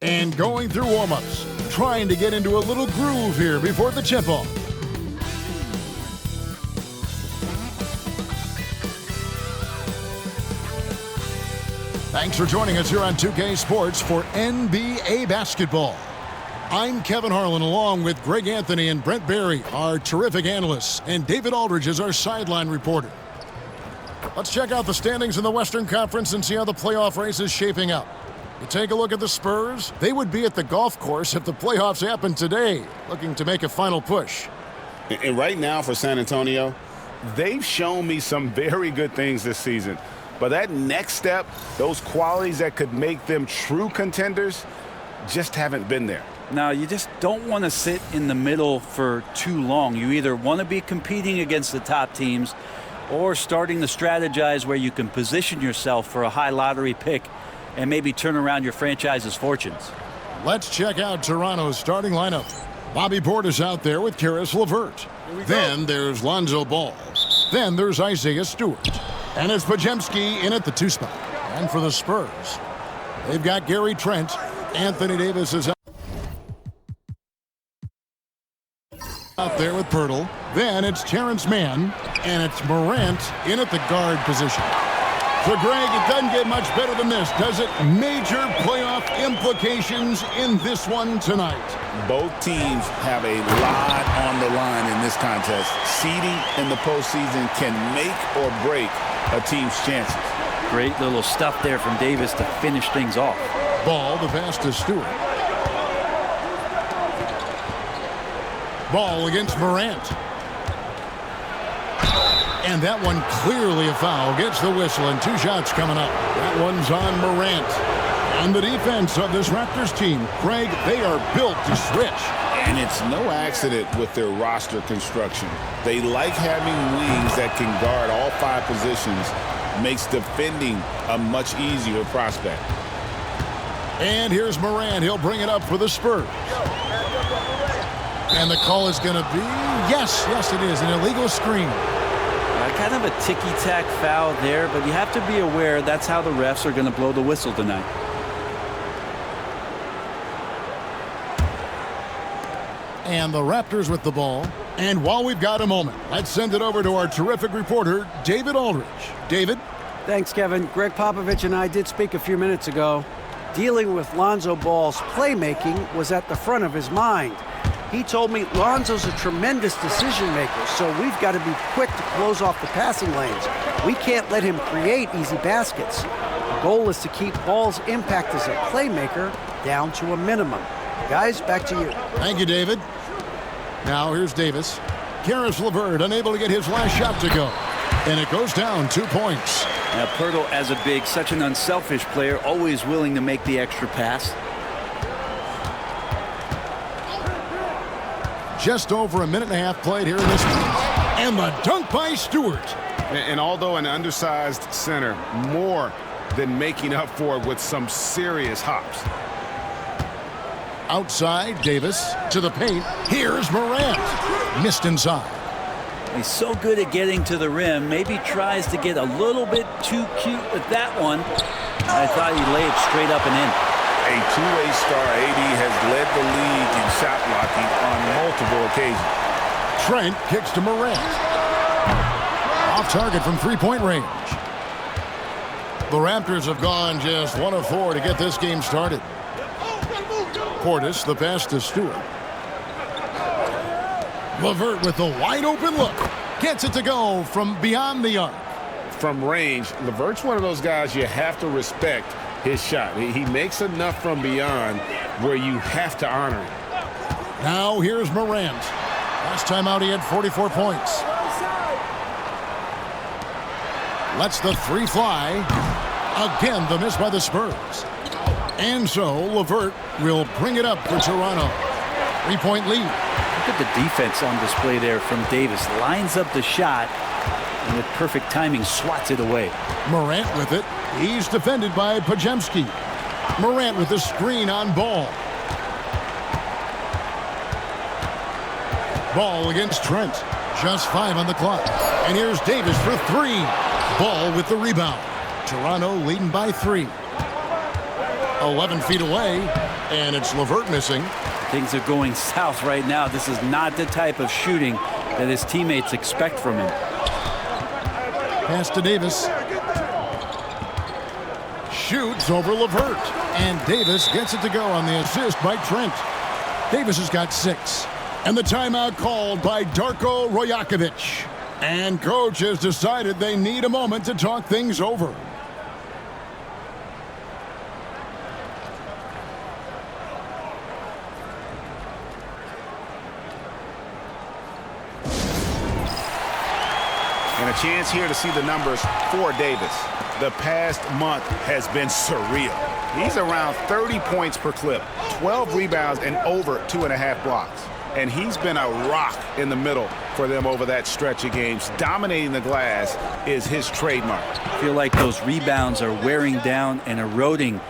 And going through warm-ups, trying to get into a little groove here before the tip-off. Thanks for joining us here on 2K Sports for NBA basketball. I'm Kevin Harlan along with Greg Anthony and Brent Barry, our terrific analysts, and David Aldridge is our sideline reporter. Let's check out the standings in the Western Conference and see how the playoff race is shaping up. You take a look at the Spurs. They would be at the golf course if the playoffs happened today, looking to make a final push. And right now for San Antonio, they've shown me some very good things this season. But that next step, those qualities that could make them true contenders, just haven't been there. Now, you just don't want to sit in the middle for too long. You either want to be competing against the top teams or starting to strategize where you can position yourself for a high lottery pick and maybe turn around your franchise's fortunes. Let's check out Toronto's starting lineup. Bobby Portis out there with Karis LeVert. Then there's Lonzo Ball. Then there's Isaiah Stewart. And it's Podziemski in at the 2 spot. And for the Spurs, they've got Gary Trent. Anthony Davis is out there with Pirtle. Then it's Terrence Mann. And it's Morant in at the guard position. So, Greg, it doesn't get much better than this, does it? Major playoff implications in this one tonight. Both teams have a lot on the line in this contest. Seeding in the postseason can make or break a team's chances. Great little stuff there from Davis to finish things off. Ball, the pass to Stewart. Ball against Morant. And that one clearly a foul. Gets the whistle and 2 shots coming up. That one's on Morant. And the defense of this Raptors team, Craig, they are built to switch. And it's no accident with their roster construction. They like having wings that can guard all 5 positions. Makes defending a much easier prospect. And here's Morant. He'll bring it up for the Spurs. And the call is going to be, yes, it is, an illegal screen. Kind of a ticky-tack foul there, but you have to be aware that's how the refs are going to blow the whistle tonight. And the Raptors with the ball. And while we've got a moment, let's send it over to our terrific reporter, David Aldridge. David? Thanks, Kevin. Greg Popovich and I did speak a few minutes ago. Dealing with Lonzo Ball's playmaking was at the front of his mind. He told me Lonzo's a tremendous decision maker, so we've got to be quick to close off the passing lanes. We can't let him create easy baskets. The goal is to keep Ball's impact as a playmaker down to a minimum. Guys, back to you. Thank you, David. Now here's Davis. Karis LeVert unable to get his last shot to go. And it goes down 2 points. Now, Pirtle, as a big, such an unselfish player, always willing to make the extra pass. Just over a minute and a half played here in this one. And the dunk by Stewart. And although an undersized center, more than making up for it with some serious hops. Outside, Davis to the paint. Here's Morant. Missed inside. He's so good at getting to the rim. Maybe tries to get a little bit too cute with that one. I thought he'd lay it straight up and in. A two-way star, AD has led the league in shot blocking on multiple occasions. Trent kicks to Morant. Off target from three-point range. The Raptors have gone just 1 of 4 to get this game started. Portis, the pass to Stewart. LeVert with the wide-open look. Gets it to go from beyond the arc. From range, LeVert's one of those guys you have to respect his shot. He makes enough from beyond where you have to honor it. Now here's Morant. Last time out he had 44 points. Lets the three fly. Again, the miss by the Spurs. And so LeVert will bring it up for Toronto. 3-point lead. Look at the defense on display there from Davis. Lines up the shot and with perfect timing swats it away. Morant with it. He's defended by Podziemski. Morant with the screen on Ball. Ball against Trent. Just 5 on the clock. And here's Davis for 3. Ball with the rebound. Toronto leading by 3. 11 feet away. And it's LeVert missing. Things are going south right now. This is not the type of shooting that his teammates expect from him. Pass to Davis. Shoots over LeVert. And Davis gets it to go on the assist by Trent. Davis has got 6. And the timeout called by Darko Rajakovic. And coach has decided they need a moment to talk things over. And a chance here to see the numbers for Davis. The past month has been surreal. He's around 30 points per clip, 12 rebounds, and over 2.5 blocks. And he's been a rock in the middle for them over that stretch of games. Dominating the glass is his trademark. I feel like those rebounds are wearing down and eroding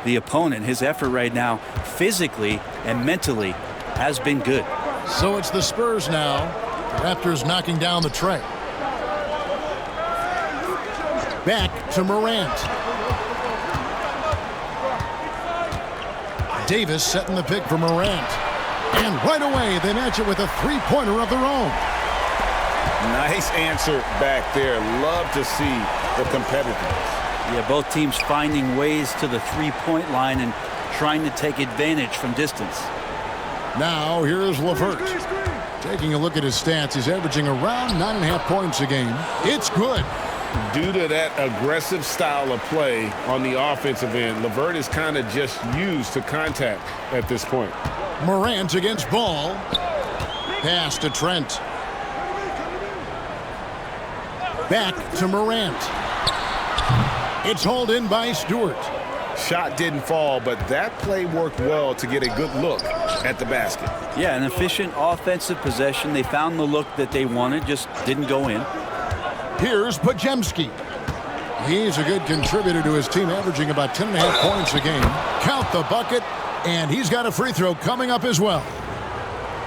the opponent. His effort right now, physically and mentally, has been good. So it's the Spurs now. The Raptors knocking down the tray. Back to Morant. Davis setting the pick for Morant. And right away, they match it with a three-pointer of their own. Nice answer back there. Love to see the competitiveness. Yeah, both teams finding ways to the three-point line and trying to take advantage from distance. Now, here's LeVert. Taking a look at his stats, he's averaging around 9.5 points a game. It's good. Due to that aggressive style of play on the offensive end, LeVert is kind of just used to contact at this point. Morant against Ball. Pass to Trent. Back to Morant. It's hauled in by Stewart. Shot didn't fall, but that play worked well to get a good look at the basket. Yeah, an efficient offensive possession. They found the look that they wanted, just didn't go in. Here's Podziemski. He's a good contributor to his team, averaging about 10.5 points a game. Count the bucket, and he's got a free throw coming up as well.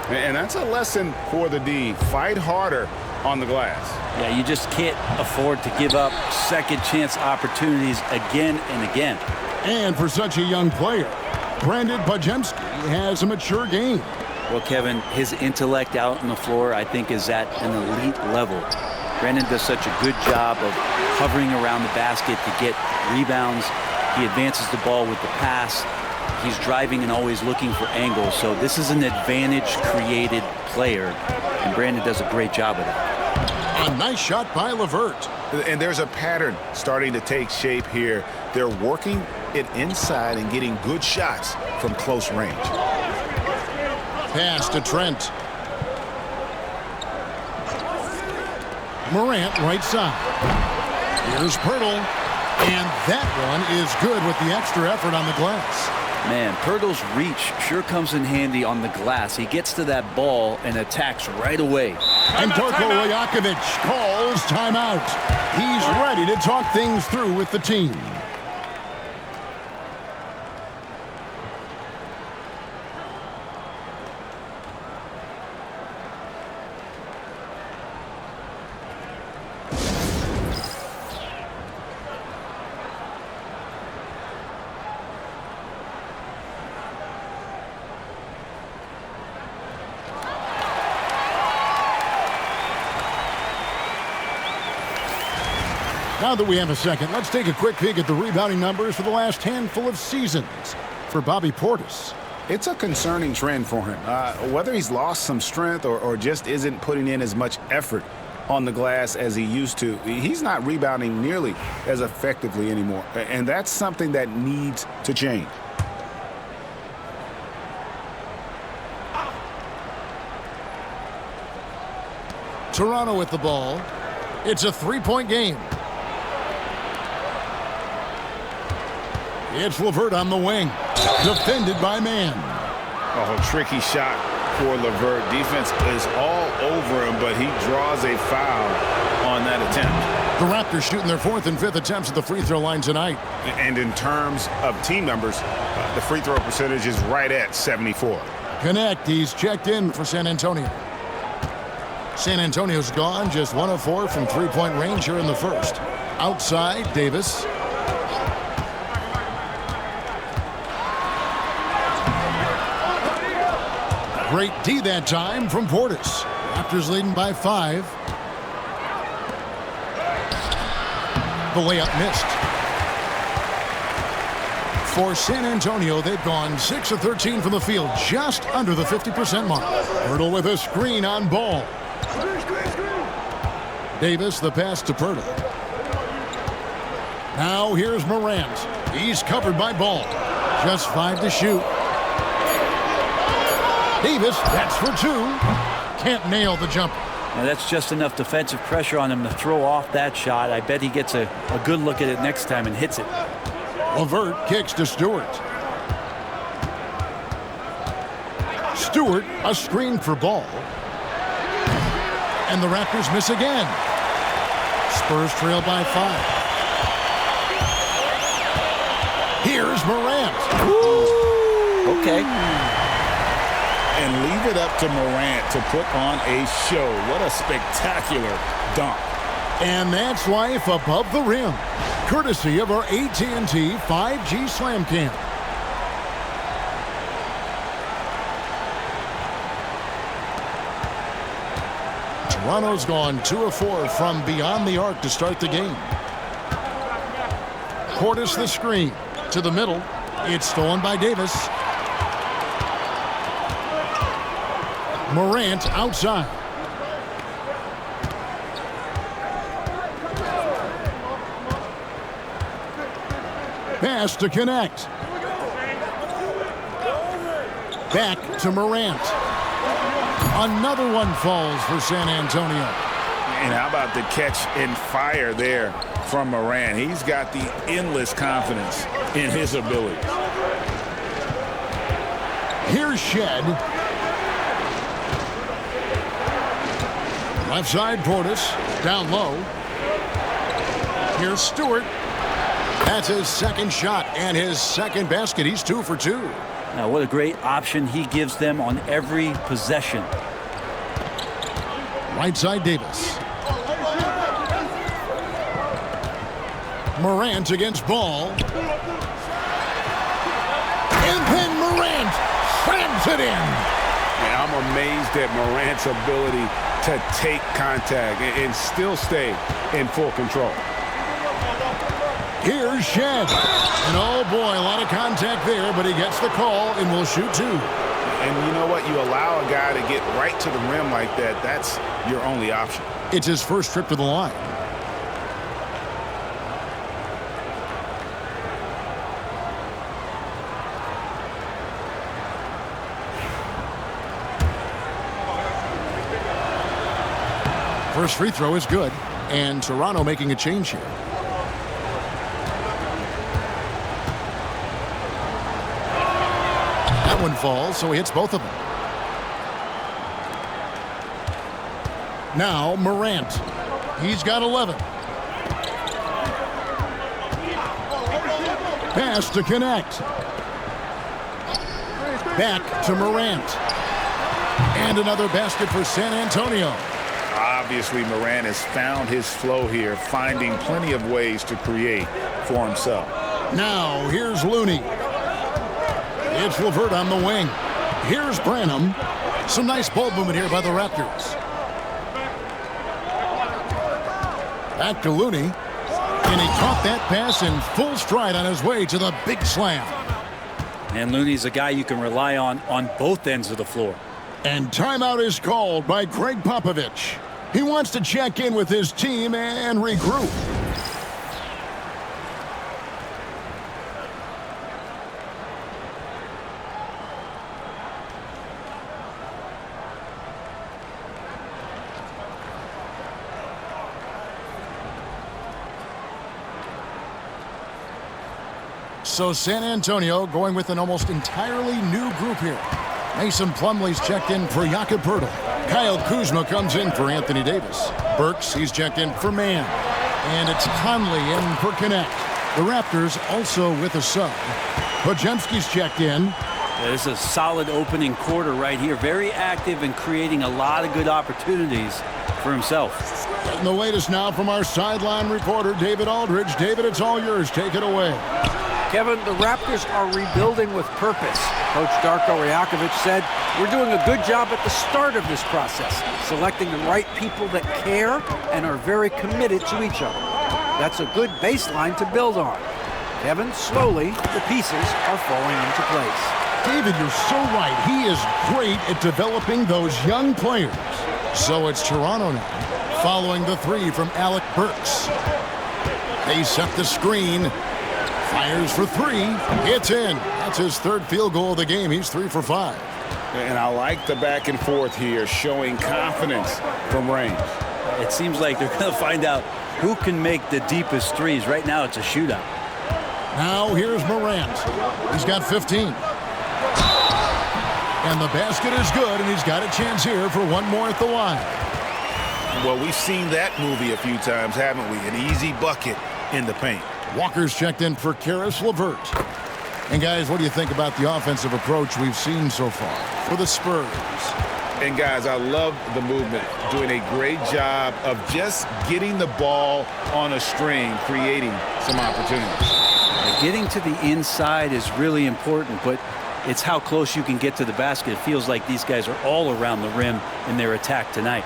And that's a lesson for the D. Fight harder on the glass. Yeah, you just can't afford to give up second chance opportunities again and again. And for such a young player, Brandon Podziemski has a mature game. Well, Kevin, his intellect out on the floor, I think, is at an elite level. Brandon does such a good job of hovering around the basket to get rebounds. He advances the ball with the pass. He's driving and always looking for angles. So this is an advantage-created player, and Brandon does a great job of that. A nice shot by LeVert. And there's a pattern starting to take shape here. They're working it inside and getting good shots from close range. Pass to Trent. Morant right side. Here's Pirtle. And that one is good with the extra effort on the glass. Man, Pirtle's reach sure comes in handy on the glass. He gets to that ball and attacks right away. And Darko Rajakovic calls timeout. He's ready to talk things through with the team. Now that we have a second, let's take a quick peek at the rebounding numbers for the last handful of seasons for Bobby Portis. It's a concerning trend for him. Whether he's lost some strength or just isn't putting in as much effort on the glass as he used to, he's not rebounding nearly as effectively anymore. And that's something that needs to change. Toronto with the ball. It's a three-point game. It's LeVert on the wing. Defended by Man. Oh, tricky shot for LeVert. Defense is all over him, but he draws a foul on that attempt. The Raptors shooting their fourth and fifth attempts at the free throw line tonight. And in terms of team numbers, the free throw percentage is right at 74. Connect. He's checked in for San Antonio. San Antonio's gone, just 1 of 4 from three-point range here in the first. Outside, Davis. Great D that time from Portis. Raptors leading by 5. The layup missed. For San Antonio, they've gone 6 of 13 from the field, just under the 50% mark. Pirtle with a screen on Ball. Davis, the pass to Pirtle. Now here's Morant. He's covered by Ball. Just 5 to shoot. Davis, that's for 2. Can't nail the jumper. Now that's just enough defensive pressure on him to throw off that shot. I bet he gets a good look at it next time and hits it. LeVert kicks to Stewart. Stewart, a screen for Ball. And the Raptors miss again. Spurs trail by 5. Here's Morant. Ooh. Okay. And leave it up to Morant to put on a show. What a spectacular dunk. And that's life above the rim, courtesy of our AT&T 5G Slam Cam. Toronto's gone 2 of 4 from beyond the arc to start the game. Portis the screen to the middle. It's stolen by Davis. Morant outside. Pass to connect. Back to Morant. Another one falls for San Antonio. And how about the catch and fire there from Morant? He's got the endless confidence in his ability. Here's Shed. Left side Portis. Down low. Here's Stewart. That's his second shot and his second basket. He's 2 for 2. Now, what a great option he gives them on every possession. Right side Davis. Morant against Ball. And then Morant slams it in. Yeah, I'm amazed at Morant's ability to take contact and still stay in full control. Here's Shed. And oh boy, a lot of contact there, but he gets the call and will shoot 2. And you know what? You allow a guy to get right to the rim like that. That's your only option. It's his first trip to the line. First free throw is good, and Toronto making a change here. That one falls, so he hits both of them. Now Morant. He's got 11. Pass to connect. Back to Morant. And another basket for San Antonio. Obviously, Morant has found his flow here, finding plenty of ways to create for himself. Now, here's Looney. It's LeVert on the wing. Here's Branham. Some nice ball movement here by the Raptors. Back to Looney. And he caught that pass in full stride on his way to the big slam. And Looney's a guy you can rely on both ends of the floor. And timeout is called by Greg Popovich. He wants to check in with his team and regroup. So San Antonio going with an almost entirely new group here. Mason Plumlee's checked in for Jakob Poeltl. Kyle Kuzma comes in for Anthony Davis. Burks, he's checked in for Mann. And it's Conley in for Connect. The Raptors also with a sub. Podziemski's checked in. There's a solid opening quarter right here. Very active and creating a lot of good opportunities for himself. And the latest now from our sideline reporter, David Aldridge. David, it's all yours. Take it away. Kevin, the Raptors are rebuilding with purpose. Coach Darko Rajakovic said, "We're doing a good job at the start of this process, selecting the right people that care and are very committed to each other. That's a good baseline to build on." Kevin, slowly, the pieces are falling into place. David, you're so right. He is great at developing those young players. So it's Toronto now, following the three from Alec Burks. They set the screen. Fires for three. It's in. That's his third field goal of the game. He's 3 for 5. And I like the back and forth here, showing confidence from range. It seems like they're going to find out who can make the deepest threes. Right now, it's a shootout. Now here's Morant. He's got 15. And the basket is good, and he's got a chance here for one more at the line. Well, we've seen that movie a few times, haven't we? An easy bucket in the paint. Walker's checked in for Karis LeVert. And guys, what do you think about the offensive approach we've seen so far for the Spurs? And guys, I love the movement, doing a great job of just getting the ball on a string, creating some opportunities. Getting to the inside is really important, but it's how close you can get to the basket. It feels like these guys are all around the rim in their attack tonight.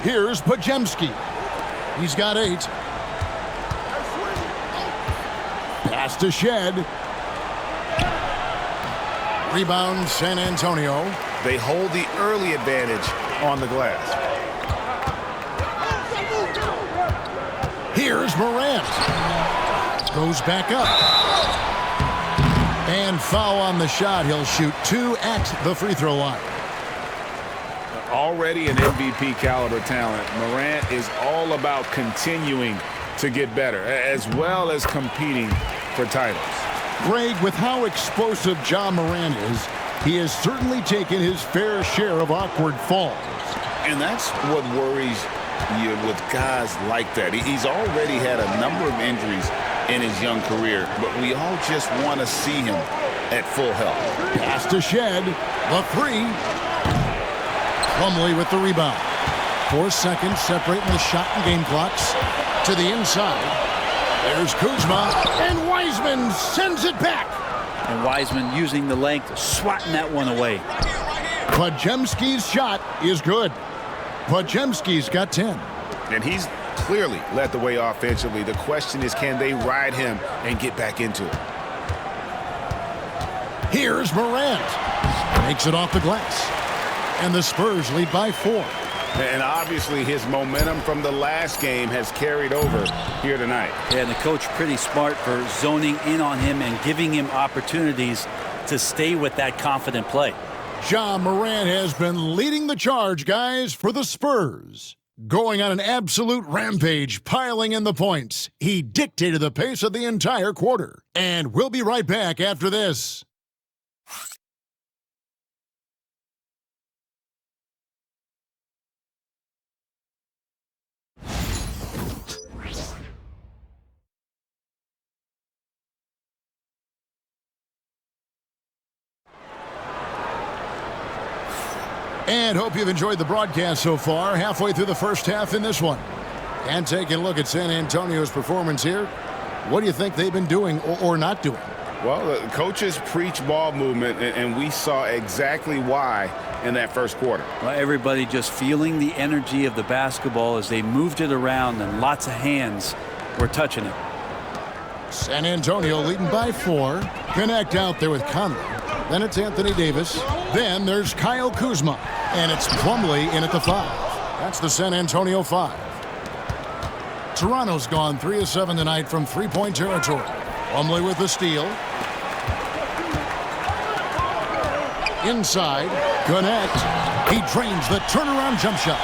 Here's Podziemski. He's got 8. Pass to Shed. Rebound, San Antonio. They hold the early advantage on the glass. Here's Morant. Goes back up. And foul on the shot. He'll shoot 2 at the free throw line. Already an MVP caliber talent, Morant is all about continuing to get better, as well as competing for titles. Greg, with how explosive Ja Morant is, he has certainly taken his fair share of awkward falls. And that's what worries you with guys like that. He's already had a number of injuries in his young career, but we all just want to see him at full health. Pass to Shed. The 3. Plumlee with the rebound. 4 seconds separating the shot and game clocks. To the inside. There's Kuzma. And Wiseman sends it back. And Wiseman using the length, swatting that one away. Podziemski's shot is good. Podziemski's got 10. And he's clearly led the way offensively. The question is, can they ride him and get back into it? Here's Morant. Makes it off the glass. And the Spurs lead by 4. And obviously his momentum from the last game has carried over here tonight. Yeah, and the coach pretty smart for zoning in on him and giving him opportunities to stay with that confident play. Ja Morant has been leading the charge, guys, for the Spurs. Going on an absolute rampage, piling in the points. He dictated the pace of the entire quarter. And we'll be right back after this. And hope you've enjoyed the broadcast so far. Halfway through the first half in this one. And taking a look at San Antonio's performance here. What do you think they've been doing or not doing? Well, the coaches preach ball movement, and we saw exactly why in that first quarter. Well, everybody just feeling the energy of the basketball as they moved it around, and lots of hands were touching it. San Antonio leading by 4. Connect out there with Conley. Then it's Anthony Davis. Then there's Kyle Kuzma. And it's Plumlee in at the 5. That's the San Antonio 5. Toronto's gone 3 of 7 tonight from three-point territory. Plumlee with the steal. Inside. Connect. He drains the turnaround jump shot.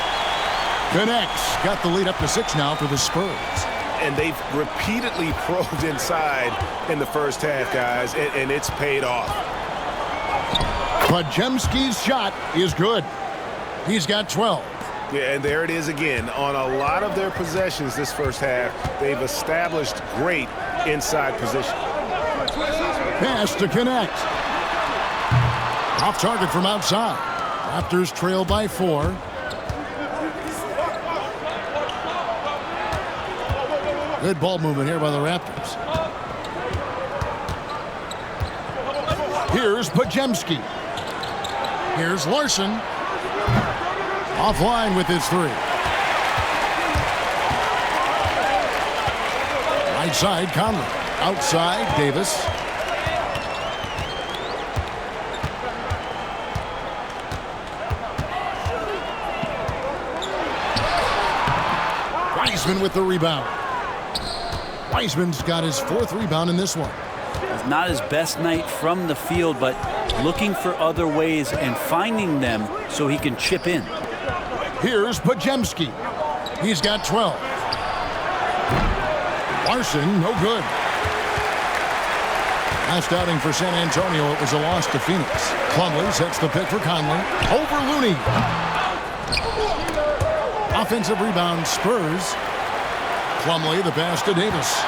Connects. Got the lead up to 6 now for the Spurs. And they've repeatedly probed inside in the first half, guys, and it's paid off. Podziemski's shot is good. He's got 12. Yeah, and there it is again. On a lot of their possessions this first half, they've established great inside position. Pass to Connect. Off target from outside. Raptors trail by 4. Good ball movement here by the Raptors. Here's Pajemski. Here's Larson. Offline with his 3. Right side, Conley. Outside, Davis. Wiseman with the rebound. Wiseman's got his 4th rebound in this one. It's not his best night from the field, but looking for other ways and finding them so he can chip in. Here's Pajemski. He's got 12. Larson, no good. Last outing for San Antonio, it was a loss to Phoenix. Plumlee sets the pick for Conley. Over Looney. Offensive rebound, Spurs. Plumlee, the pass to Davis.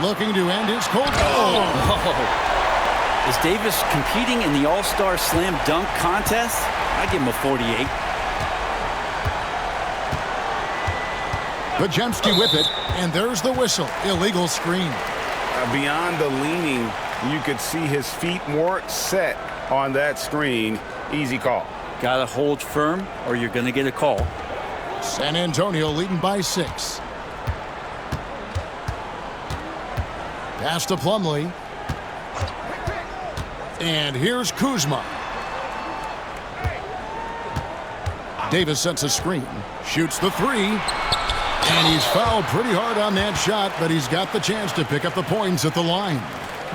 Looking to end his cold. Is Davis competing in the All-Star Slam Dunk contest? I give him a 48. Pajemski with it, and there's the whistle. Illegal screen. Beyond the leaning, you could see his feet weren't set on that screen. Easy call. Got to hold firm or you're going to get a call. San Antonio leading by 6. Pass to Plumlee. And here's Kuzma. Davis sets a screen. Shoots the 3. And he's fouled pretty hard on that shot, but he's got the chance to pick up the points at the line.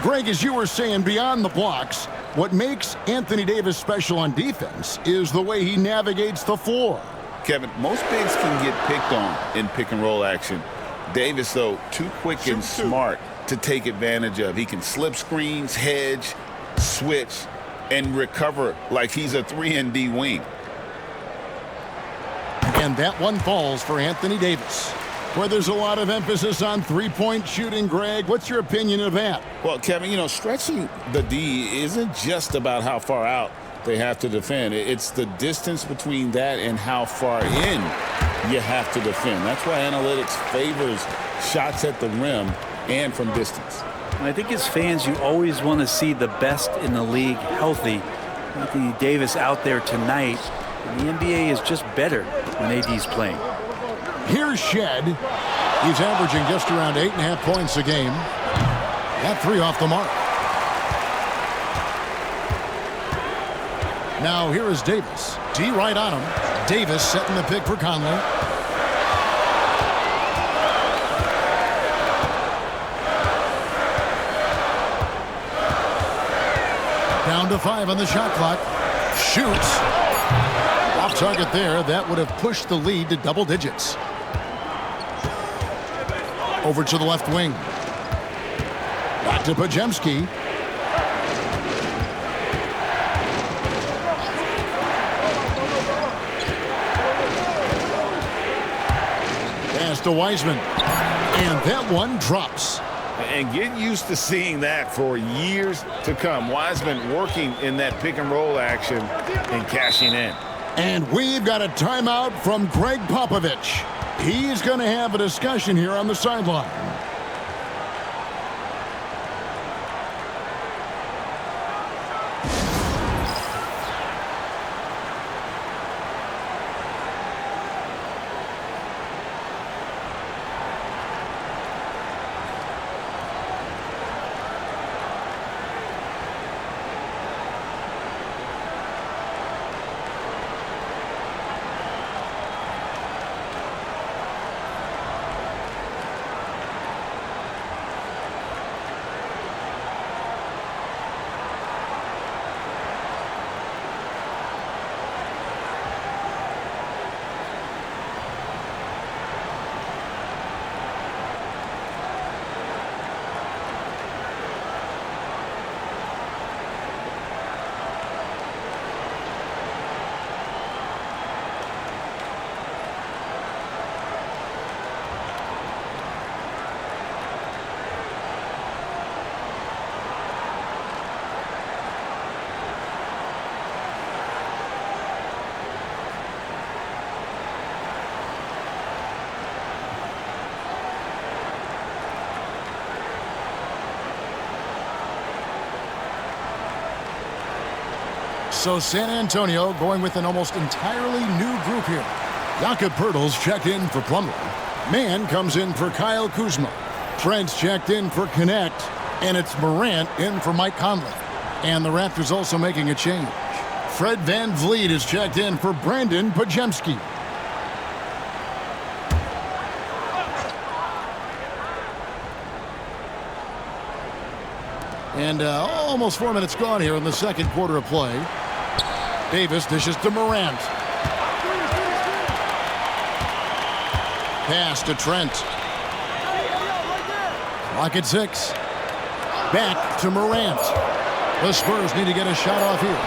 Greg, as you were saying, beyond the blocks, what makes Anthony Davis special on defense is the way he navigates the floor. Kevin, most bigs can get picked on in pick-and-roll action. Davis, though, too quick and smart to take advantage of. He can slip screens, hedge, switch, and recover like he's a 3-and-D wing. And that one falls for Anthony Davis. Where there's a lot of emphasis on three-point shooting, Greg, what's your opinion of that? Well, Kevin, you know, stretching the D isn't just about how far out they have to defend. It's the distance between that and how far in you have to defend. That's why analytics favors shots at the rim and from distance. I think as fans, you always want to see the best in the league healthy. Anthony Davis out there tonight. The NBA is just better when AD's playing. Here's Shed. He's averaging just around 8.5 points a game. That 3 off the mark. Now here is Davis. D right on him. Davis setting the pick for Conley. Down to 5 on the shot clock. Shoots. Off target there. That would have pushed the lead to double digits. Over to the left wing. Back to Pajemski. Pass to Wiseman. And that one drops. And get used to seeing that for years to come. Wiseman working in that pick-and-roll action and cashing in. And we've got a timeout from Greg Popovich. He's going to have a discussion here on the sideline. So San Antonio going with an almost entirely new group here. Jakob Poeltl's checked in for Plumlee. Mann comes in for Kyle Kuzma. Trent's checked in for Connect. And it's Morant in for Mike Conley. And the Raptors also making a change. Fred VanVleet is checked in for Brandon Podziemski. And almost 4 minutes gone here in the second quarter of play. Davis dishes to Morant. Pass to Trent. Clock at 6. Back to Morant. The Spurs need to get a shot off here.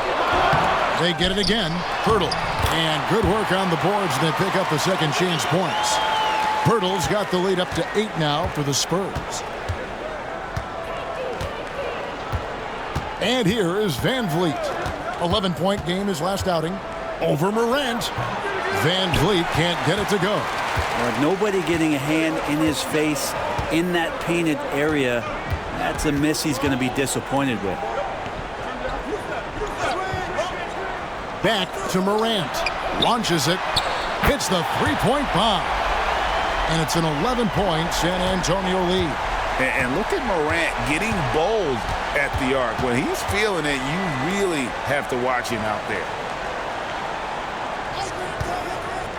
They get it again. Poeltl. And good work on the boards. They pick up the second chance points. Poeltl's got the lead up to 8 now for the Spurs. And here is VanVleet. 11-point game his last outing. Over Morant. VanVleet can't get it to go. Nobody getting a hand in his face in that painted area. That's a miss he's going to be disappointed with. Back to Morant. Launches it. Hits the three-point bomb. And it's an 11-point San Antonio lead. And look at Morant getting bold at the arc. When he's feeling it, you really have to watch him out there.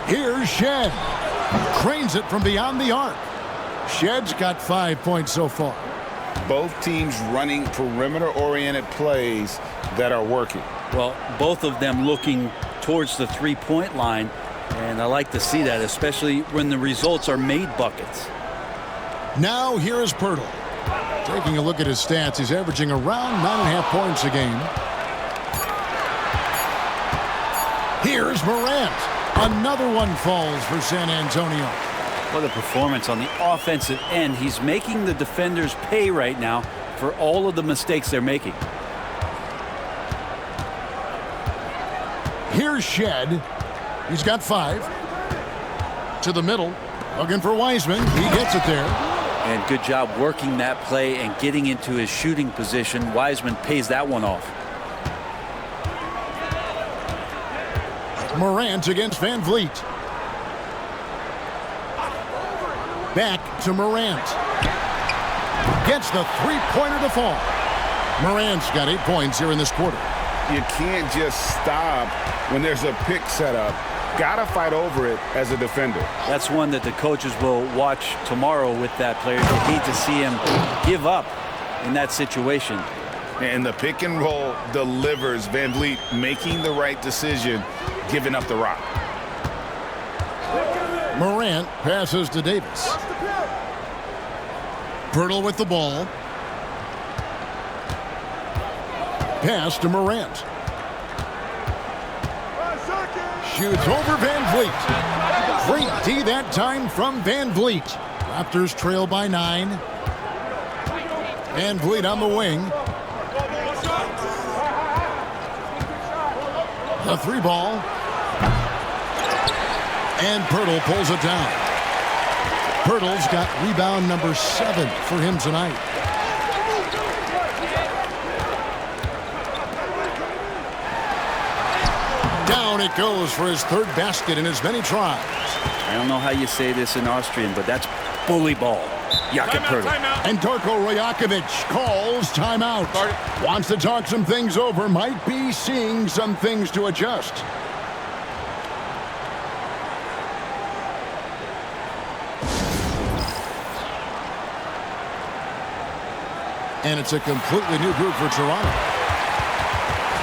Here's Shed. Cranes it from beyond the arc. Shed's got 5 points so far. Both teams running perimeter-oriented plays that are working. Well, both of them looking towards the three-point line, and I like to see that, especially when the results are made buckets. Now here is Poeltl. Taking a look at his stats, he's averaging around 9.5 points a game. Here's Morant. Another one falls for San Antonio. What a performance on the offensive end. He's making the defenders pay right now for all of the mistakes they're making. Here's Shed. He's got 5. To the middle. Looking for Wiseman. He gets it there. And good job working that play and getting into his shooting position. Wiseman pays that one off. Morant against VanVleet. Back to Morant. Gets the three-pointer to fall. Morant's got 8 points here in this quarter. You can't just stop when there's a pick set up. Gotta fight over it as a defender. That's one that the coaches will watch tomorrow with that player. They need to see him give up in that situation. And the pick and roll delivers. VanVleet making the right decision, giving up the rock. Morant passes to Davis. Poeltl with the ball. Pass to Morant. Shoots over VanVleet. Great D that time from VanVleet. Raptors trail by 9. VanVleet on the wing. The 3-ball. And Poeltl pulls it down. Poeltl's got rebound number 7 for him tonight. Down it goes for his 3rd basket in as many tries. I don't know how you say this in Austrian, but that's bully ball. Jakob Poeltl. And Darko Rajakovic calls timeout. Wants to talk some things over. Might be seeing some things to adjust. And it's a completely new group for Toronto.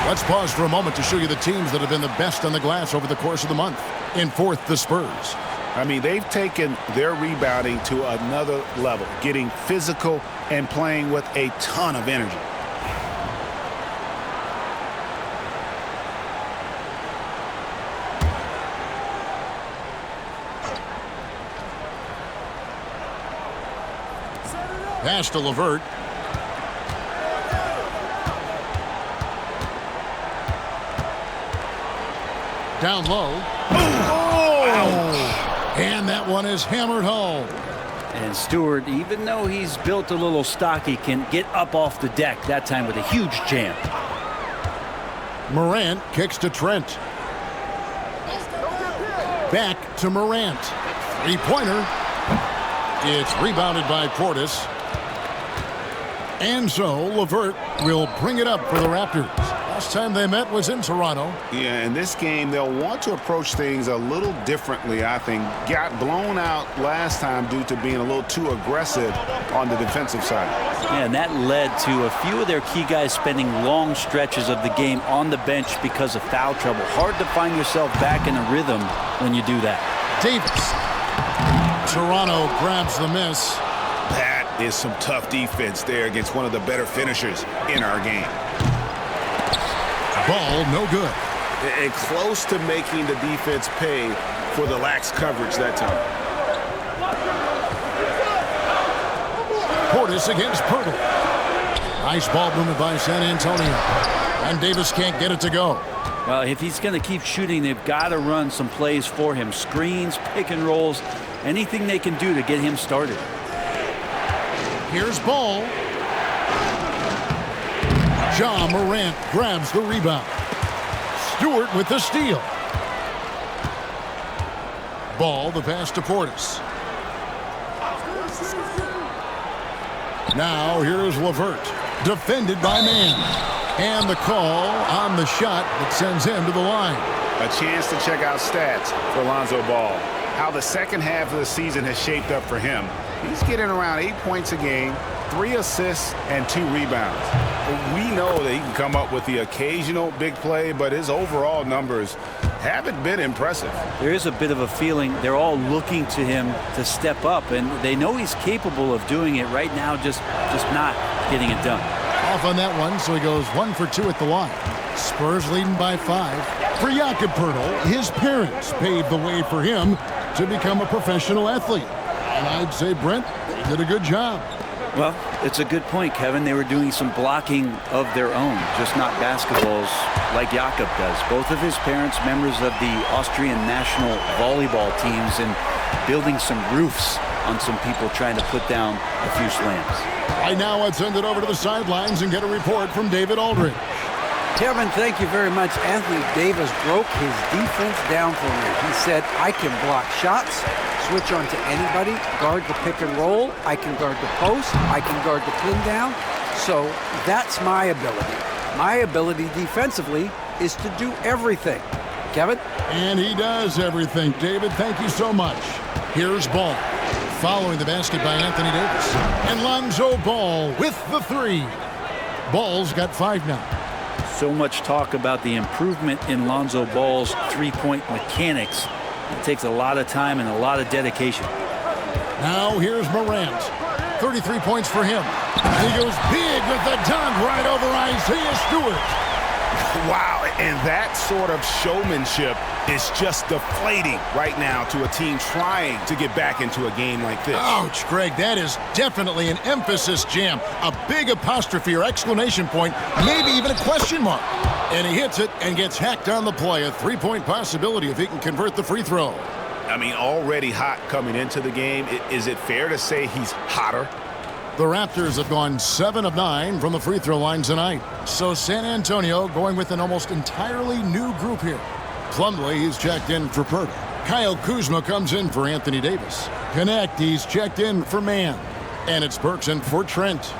Let's pause for a moment to show you the teams that have been the best on the glass over the course of the month. In 4th, the Spurs. I mean, they've taken their rebounding to another level, getting physical and playing with a ton of energy. Pass to LeVert. Down low. Oh! And that one is hammered home. And Stewart, even though he's built a little stocky, can get up off the deck, that time with a huge jam. Morant kicks to Trent. Back to Morant. Three-pointer. It's rebounded by Portis. And so LeVert will bring it up for the Raptors. Last time they met was in Toronto. Yeah, in this game, they'll want to approach things a little differently, I think. Got blown out last time due to being a little too aggressive on the defensive side. Yeah, and that led to a few of their key guys spending long stretches of the game on the bench because of foul trouble. Hard to find yourself back in a rhythm when you do that. Davis. Toronto grabs the miss. That is some tough defense there against one of the better finishers in our game. Ball no good. And close to making the defense pay for the lax coverage that time. Portis against Pirtle. Nice ball movement by San Antonio. And Davis can't get it to go. Well, if he's going to keep shooting, they've got to run some plays for him. Screens, pick and rolls, anything they can do to get him started. Here's Ball. Ja Morant grabs the rebound. Stewart with the steal. Ball, the pass to Portis. Now here's LeVert. Defended by Mann. And the call on the shot that sends him to the line. A chance to check out stats for Lonzo Ball. How the second half of the season has shaped up for him. He's getting around 8 points a game, 3 assists, and 2 rebounds. We know that he can come up with the occasional big play, but his overall numbers haven't been impressive. There is a bit of a feeling they're all looking to him to step up, and they know he's capable of doing it right now, just not getting it done. Off on that one, so he goes 1 for 2 at the line. Spurs leading by 5. For Jakob Poeltl, his parents paved the way for him to become a professional athlete. And I'd say, Brent, they did a good job. Well, it's a good point, Kevin. They were doing some blocking of their own, just not basketballs like Jakob does. Both of his parents, members of the Austrian national volleyball teams, and building some roofs on some people trying to put down a few slams. Right now, let's send it over to the sidelines and get a report from David Aldridge. Kevin, thank you very much. Anthony Davis broke his defense down for me. He said, I can block shots, switch on to anybody, guard the pick and roll, I can guard the post, I can guard the pin down. So that's my ability. My ability defensively is to do everything. Kevin? And he does everything. David, thank you so much. Here's Ball. Following the basket by Anthony Davis. And Lonzo Ball with the 3. Ball's got 5 now. So much talk about the improvement in Lonzo Ball's three-point mechanics. It takes a lot of time and a lot of dedication. Now here's Morant. 33 points for him. And he goes big with the dunk right over Isaiah Stewart. Wow, and that sort of showmanship is just deflating right now to a team trying to get back into a game like this. Ouch, Greg, that is definitely an emphasis jam. A big apostrophe or exclamation point, maybe even a question mark. And he hits it and gets hacked on the play. A 3-point possibility if he can convert the free throw. I mean, already hot coming into the game. Is it fair to say he's hotter? The Raptors have gone 7 of 9 from the free throw line tonight. So San Antonio going with an almost entirely new group here. Plumlee, he's checked in for Poeltl. Kyle Kuzma comes in for Anthony Davis. Connect, he's checked in for Mann. And it's Burks in for Trent.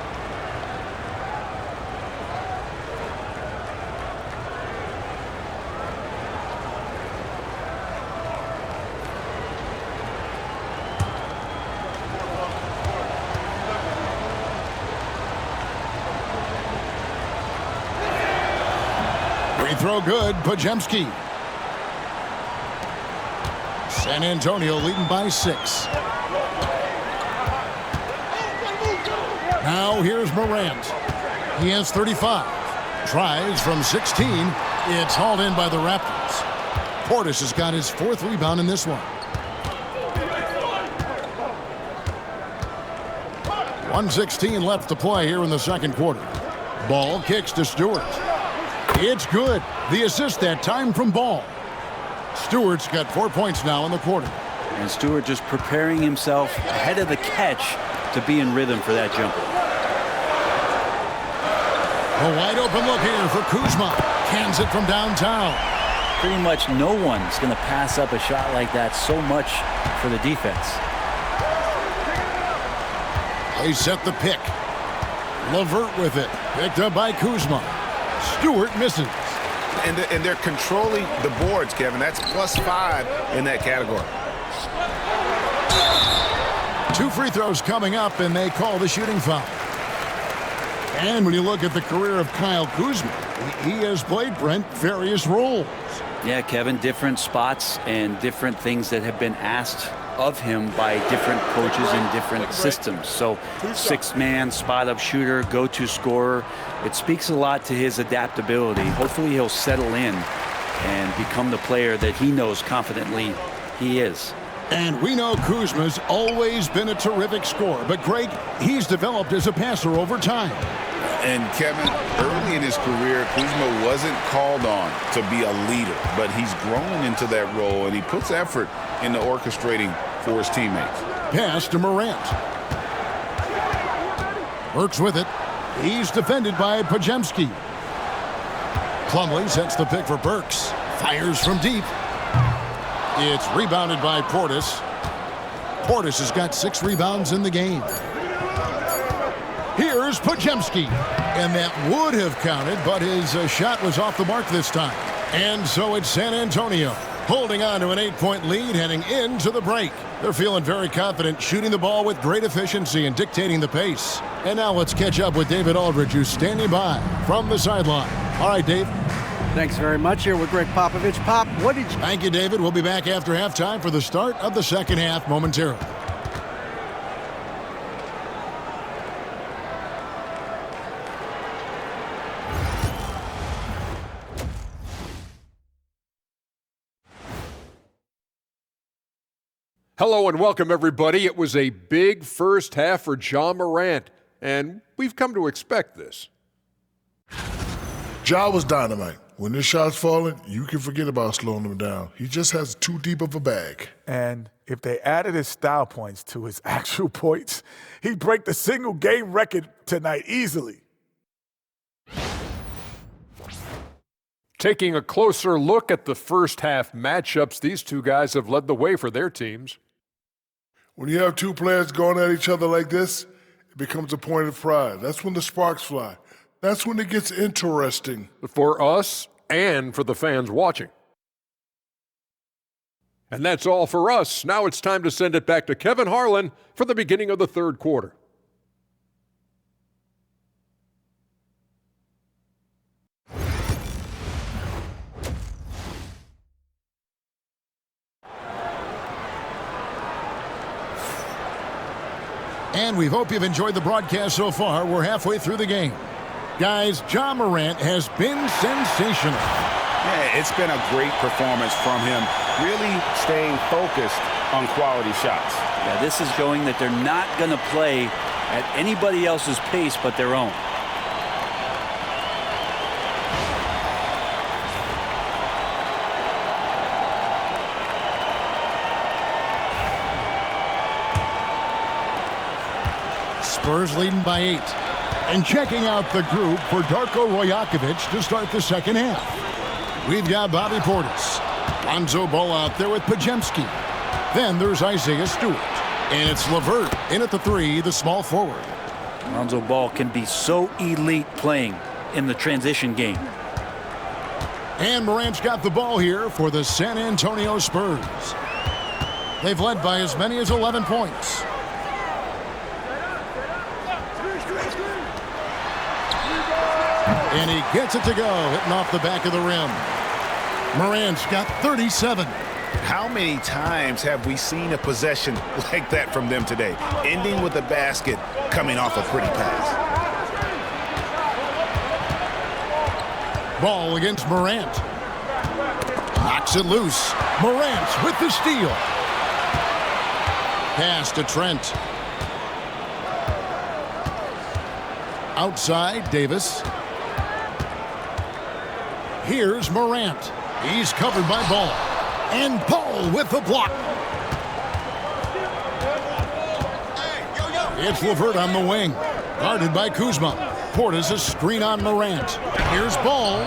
Throw good, Pajemski. San Antonio leading by 6. Now here's Morant. He has 35. Tries from 16. It's hauled in by the Raptors. Portis has got his 4th rebound in this one. 1:16 left to play here in the second quarter. Ball kicks to Stewart. It's good. The assist that time from Ball. Stewart's got 4 points now in the quarter. And Stewart just preparing himself ahead of the catch to be in rhythm for that jumper. A wide open look here for Kuzma. Cans it from downtown. Pretty much no one's going to pass up a shot like that so much for the defense. They set the pick. LeVert with it. Picked up by Kuzma. Stewart misses. And they're controlling the boards, Kevin. That's +5 in that category. 2 free throws coming up, and they call the shooting foul. And when you look at the career of Kyle Kuzma, he has played, Brent, various roles. Yeah, Kevin, different spots and different things that have been asked of him by different coaches in different systems. So 6-man, spot-up shooter, go-to scorer. It speaks a lot to his adaptability. Hopefully he'll settle in and become the player that he knows confidently he is. And we know Kuzma's always been a terrific scorer, but Greg, he's developed as a passer over time. And Kevin, early in his career, Kuzma wasn't called on to be a leader, but he's grown into that role, and he puts effort into orchestrating for his teammates. Pass to Morant. Works with it. He's defended by Podziemski. Plumlee sets the pick for Burks. Fires from deep. It's rebounded by Portis. Portis has got 6 rebounds in the game. Here's Podziemski. And that would have counted, but his shot was off the mark this time. And so it's San Antonio holding on to an 8-point lead heading into the break. They're feeling very confident, shooting the ball with great efficiency and dictating the pace. And now let's catch up with David Aldridge, who's standing by from the sideline. All right, Dave. Thanks very much. Here with Greg Popovich. Pop, what did you... Thank you, David. We'll be back after halftime for the start of the second half momentarily. Hello and welcome, everybody. It was a big first half for Ja Morant, and we've come to expect this. Ja was dynamite. When his shot's falling, you can forget about slowing him down. He just has too deep of a bag. And if they added his style points to his actual points, he'd break the single-game record tonight easily. Taking a closer look at the first half matchups, these two guys have led the way for their teams. When you have two players going at each other like this, it becomes a point of pride. That's when the sparks fly. That's when it gets interesting. For us and for the fans watching. And that's all for us. Now it's time to send it back to Kevin Harlan for the beginning of the third quarter. And we hope you've enjoyed the broadcast so far. We're halfway through the game. Guys, Ja Morant has been sensational. Yeah, it's been a great performance from him, really staying focused on quality shots. Yeah, this is showing that they're not going to play at anybody else's pace but their own. Spurs leading by 8. And checking out the group for Darko Rajakovic to start the second half. We've got Bobby Portis. Lonzo Ball out there with Podziemski. Then there's Isaiah Stewart. And it's LeVert in at the 3, the small forward. Lonzo Ball can be so elite playing in the transition game. And Morant's got the ball here for the San Antonio Spurs. They've led by as many as 11 points. And he gets it to go, hitting off the back of the rim. Morant's got 37. How many times have we seen a possession like that from them today, ending with a basket coming off a pretty pass? Ball against Morant. Knocks it loose. Morant with the steal. Pass to Trent. Outside, Davis. Here's Morant. He's covered by Ball. And Ball with the block. It's LeVert on the wing. Guarded by Kuzma. Portis a screen on Morant. Here's Ball.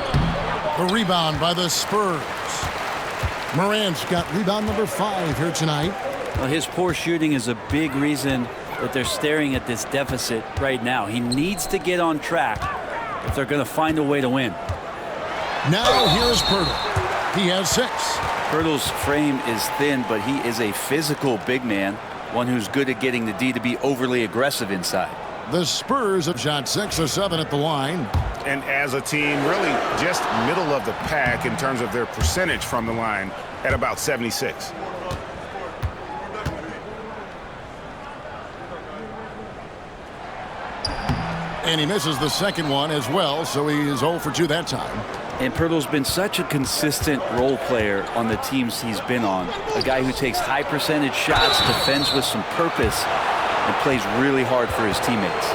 The rebound by the Spurs. Morant's got rebound number 5 here tonight. Well, his poor shooting is a big reason that they're staring at this deficit right now. He needs to get on track if they're going to find a way to win. Now here's Pirtle. He has 6. Pirtle's frame is thin, but he is a physical big man, one who's good at getting the D to be overly aggressive inside. The Spurs have shot 6 of 7 at the line. And as a team, really just middle of the pack in terms of their percentage from the line at about 76. And he misses the second one as well, so he is 0 for 2 that time. And Pirtle's been such a consistent role player on the teams he's been on. A guy who takes high percentage shots, defends with some purpose, and plays really hard for his teammates.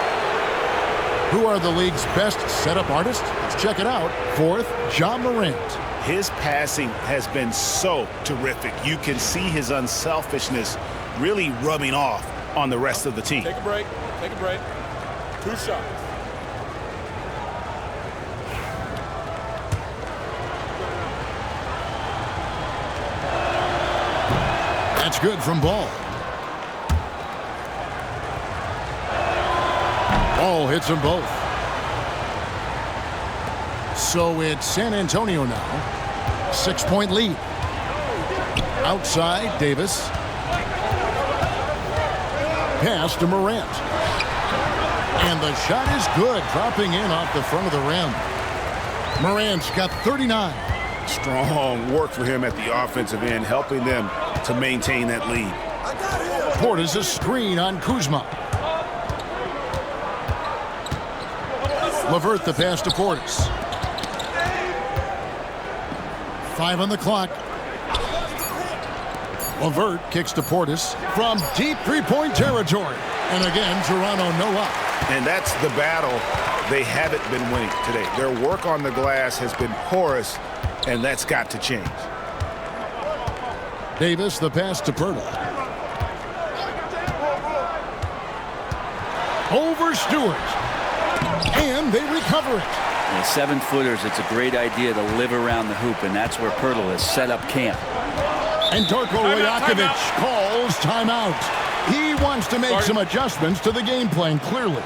Who are the league's best setup artists? Let's check it out. 4th, Ja Morant. His passing has been so terrific. You can see his unselfishness really rubbing off on the rest of the team. Take a break. Take a break. 2 shots. That's good from Ball. Ball hits them both. So it's San Antonio now. 6-point lead. Outside, Davis. Pass to Morant. And the shot is good, dropping in off the front of the rim. Morant's got 39. Strong work for him at the offensive end, helping them to maintain that lead. Portis a screen on Kuzma. LeVert the pass to Portis. 5 on the clock. LeVert kicks to Portis from deep three-point territory. And again, Toronto no up. And that's the battle they haven't been winning today. Their work on the glass has been porous, and that's got to change. Davis the pass to Pirtle. Over Stewart. And they recover it. The 7-footers, it's a great idea to live around the hoop, and that's where Pirtle has set up camp. And Darko Rajakovic calls timeout. He wants to make some adjustments to the game plan, clearly.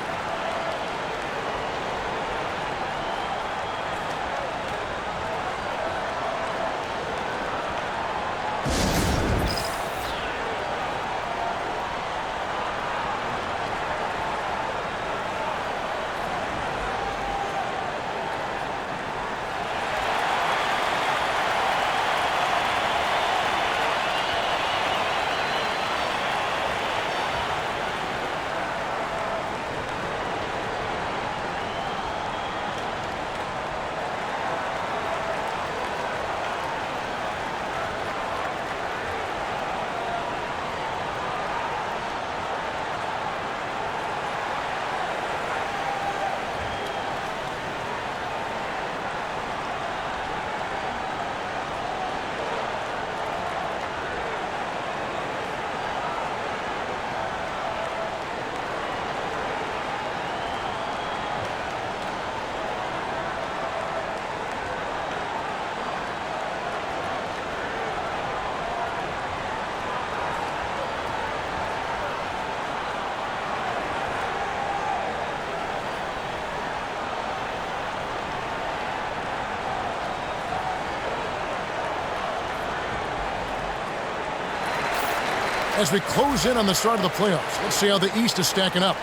As we close in on the start of the playoffs, let's see how the East is stacking up.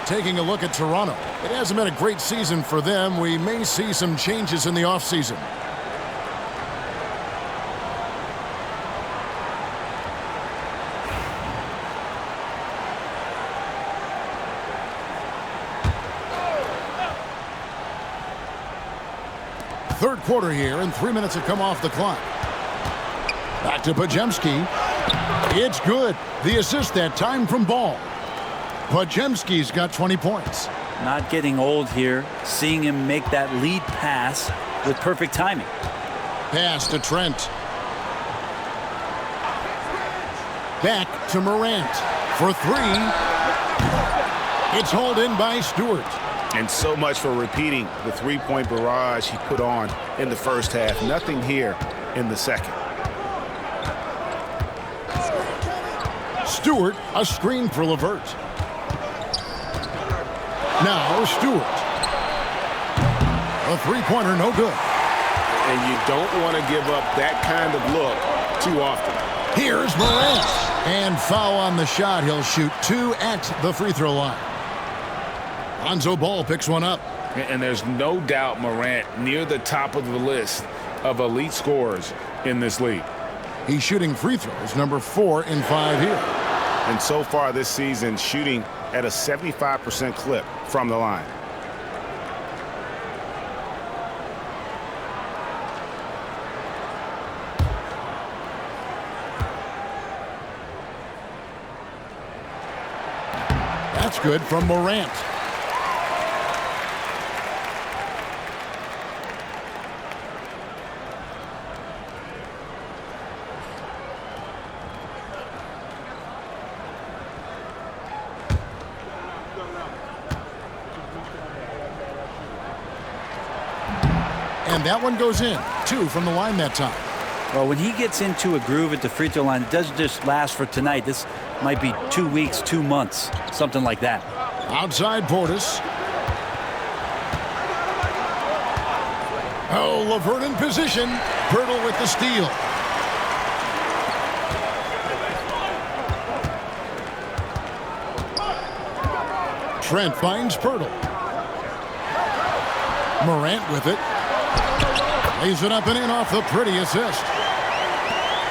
Taking a look at Toronto. It hasn't been a great season for them. We may see some changes in the offseason. Third quarter here, and 3 minutes have come off the clock. Back to Podziemski. It's good. The assist that time from Ball. Podziemski's got 20 points. Not getting old here. Seeing him make that lead pass with perfect timing. Pass to Trent. Back to Morant for 3. It's hauled in by Stewart. And so much for repeating the three-point barrage he put on in the first half. Nothing here in the second. Stewart, a screen for LeVert. Now Stewart. A three-pointer, no good. And you don't want to give up that kind of look too often. Here's Morant. And foul on the shot. He'll shoot 2 at the free throw line. Lonzo Ball picks one up. And there's no doubt Morant near the top of the list of elite scorers in this league. He's shooting free throws, number 4 in 5 here. And so far this season, shooting at a 75% clip from the line. That's good from Morant. And that one goes in. 2 from the line that time. Well, when he gets into a groove at the free throw line, it doesn't just last for tonight. This might be 2 weeks, 2 months, something like that. Outside Portis. Oh, LeVert in position. Pirtle with the steal. Trent finds Pirtle. Morant with it. Lays it up and in off the pretty assist.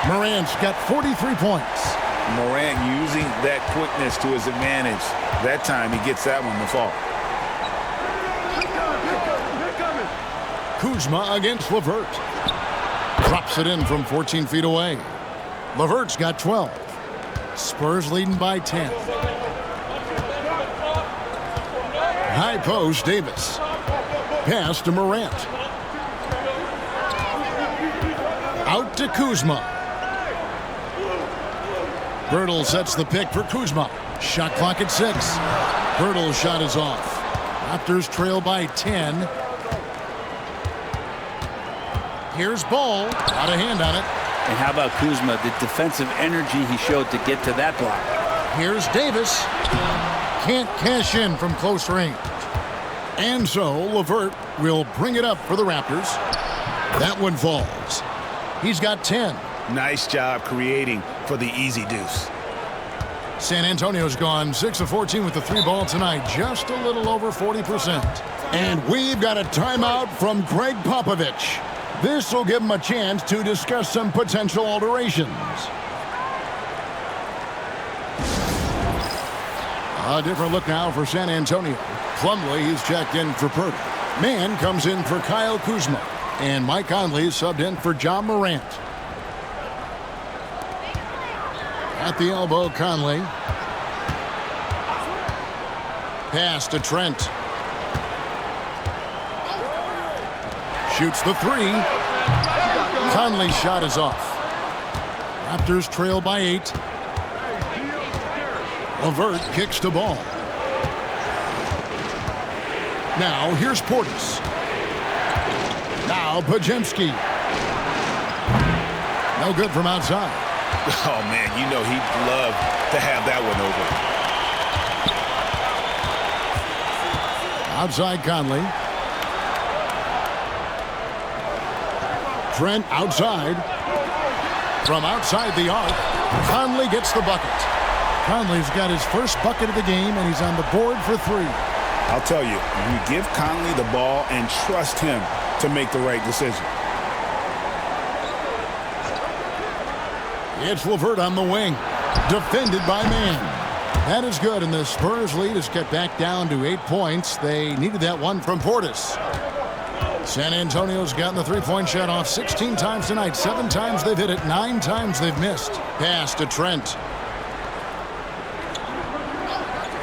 Morant's got 43 points. Morant using that quickness to his advantage. That time he gets that one to fall. Kuzma against LeVert. Drops it in from 14 feet away. LeVert's got 12. Spurs leading by 10. High post, Davis. Pass to Morant. Out to Kuzma. Pirtle sets the pick for Kuzma. Shot clock at 6. Pirtle's shot is off. Raptors trail by 10. Here's Ball. Got a hand on it. And how about Kuzma, the defensive energy he showed to get to that block. Here's Davis. Can't cash in from close range. And so LeVert will bring it up for the Raptors. That one falls. He's got 10. Nice job creating for the easy deuce. San Antonio's gone 6 of 14 with the 3 ball tonight, just a little over 40%. And we've got a timeout from Greg Popovich. This will give him a chance to discuss some potential alterations. A different look now for San Antonio. Plumlee, he's checked in for Pirtle. Mann comes in for Kyle Kuzma. And Mike Conley subbed in for John Morant. At the elbow, Conley. Pass to Trent. Shoots the 3. Conley's shot is off. Raptors trail by 8. LeVert kicks to Ball. Now here's Portis. Now Pajemski. No good from outside. Oh, man, you know he'd love to have that one over. Outside Conley. Trent outside. From outside the arc, Conley gets the bucket. Conley's got his first bucket of the game, and he's on the board for 3. I'll tell you, you give Conley the ball and trust him to make the right decision. It's LeVert on the wing. Defended by Mann. That is good, and the Spurs lead is kept back down to 8 points. They needed that one from Portis. San Antonio's gotten the three-point shot off 16 times tonight. 7 times they've hit it, 9 times they've missed. Pass to Trent.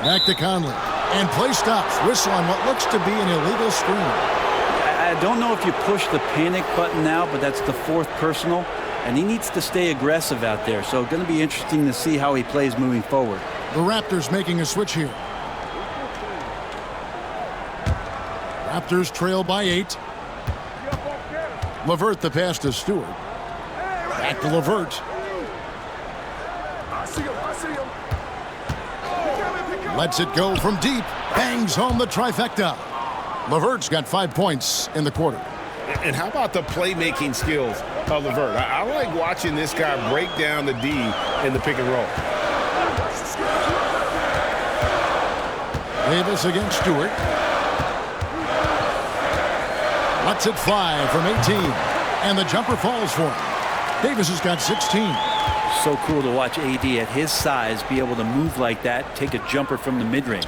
Back to Conley. And play stops. Whistle on what looks to be an illegal screen. I don't know if you push the panic button now, but that's the 4th personal. And he needs to stay aggressive out there. So going to be interesting to see how he plays moving forward. The Raptors making a switch here. Raptors trail by 8. LeVert the pass to Stewart. Back to LeVert. Lets it go from deep. Bangs home the trifecta. LeVert's got 5 points in the quarter. And how about the playmaking skills of LeVert? I like watching this guy break down the D in the pick and roll. Davis against Stewart. Lets it fly from 18. And the jumper falls for him. Davis has got 16. So cool to watch AD at his size be able to move like that, take a jumper from the mid-range.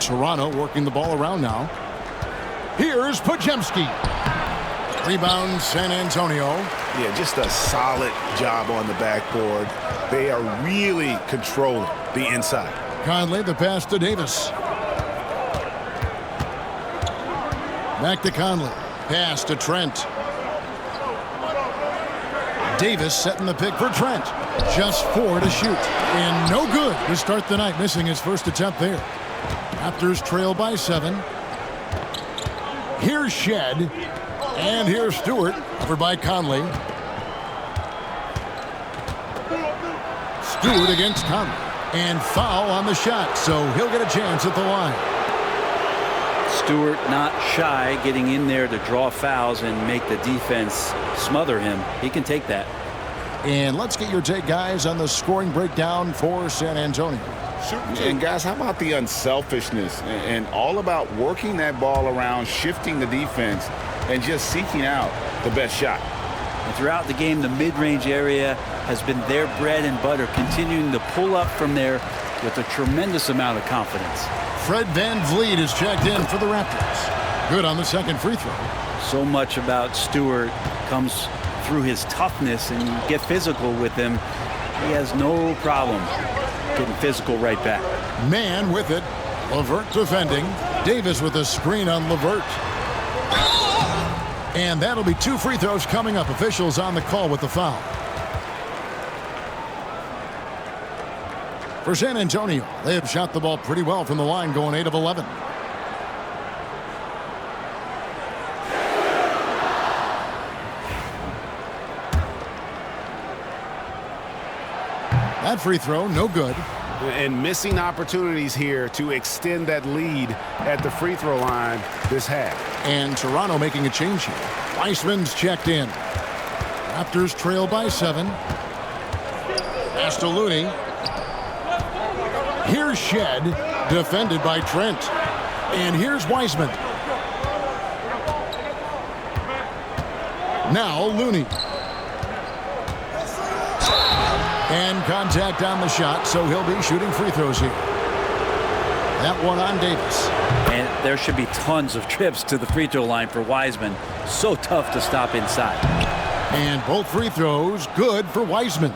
Toronto working the ball around now. Here's Podziemski. Rebound San Antonio. Yeah, just a solid job on the backboard. They are really controlling the inside. Conley the pass to Davis. Back to Conley. Pass to Trent. Davis setting the pick for Trent. Just 4 to shoot. And no good to start the night, missing his first attempt there. Raptors trail by 7. Here's Shed. And here's Stewart. Covered by Conley. Stewart against Conley. And foul on the shot, so he'll get a chance at the line. Stewart not shy, getting in there to draw fouls and make the defense smother him. He can take that. And let's get your take, guys, on the scoring breakdown for San Antonio. And guys, how about the unselfishness and all about working that ball around, shifting the defense, and just seeking out the best shot. And throughout the game, the mid-range area has been their bread and butter, continuing to pull up from there with a tremendous amount of confidence. Fred VanVleet is checked in for the Raptors. Good on the second free throw. So much about Stewart comes through his toughness, and you get physical with him. He has no problem getting physical right back. Man with it. LeVert defending. Davis with a screen on LeVert. And that'll be 2 free throws coming up. Officials on the call with the foul. For San Antonio, they have shot the ball pretty well from the line, going 8 of 11. That free throw, no good. And missing opportunities here to extend that lead at the free throw line this half. And Toronto making a change here. Weissman's checked in. Raptors trail by 7. Pass to Looney. Here's Shed, defended by Trent. And here's Weissman. Now Looney. And contact on the shot, so he'll be shooting free throws here. That one on Davis. And there should be tons of trips to the free throw line for Wiseman. So tough to stop inside. And both free throws good for Weissman.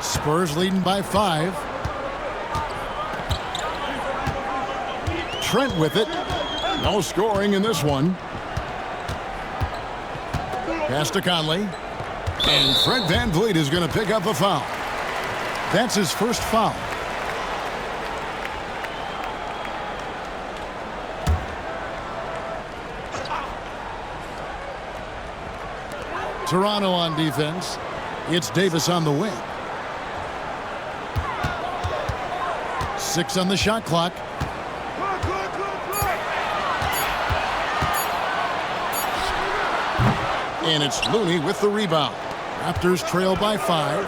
Spurs leading by 5. Trent with it. No scoring in this one. Pass to Conley. And Fred VanVleet is going to pick up a foul. That's his first foul. Toronto on defense. It's Davis on the wing. 6 on the shot clock. And it's Looney with the rebound. Raptors trail by 5.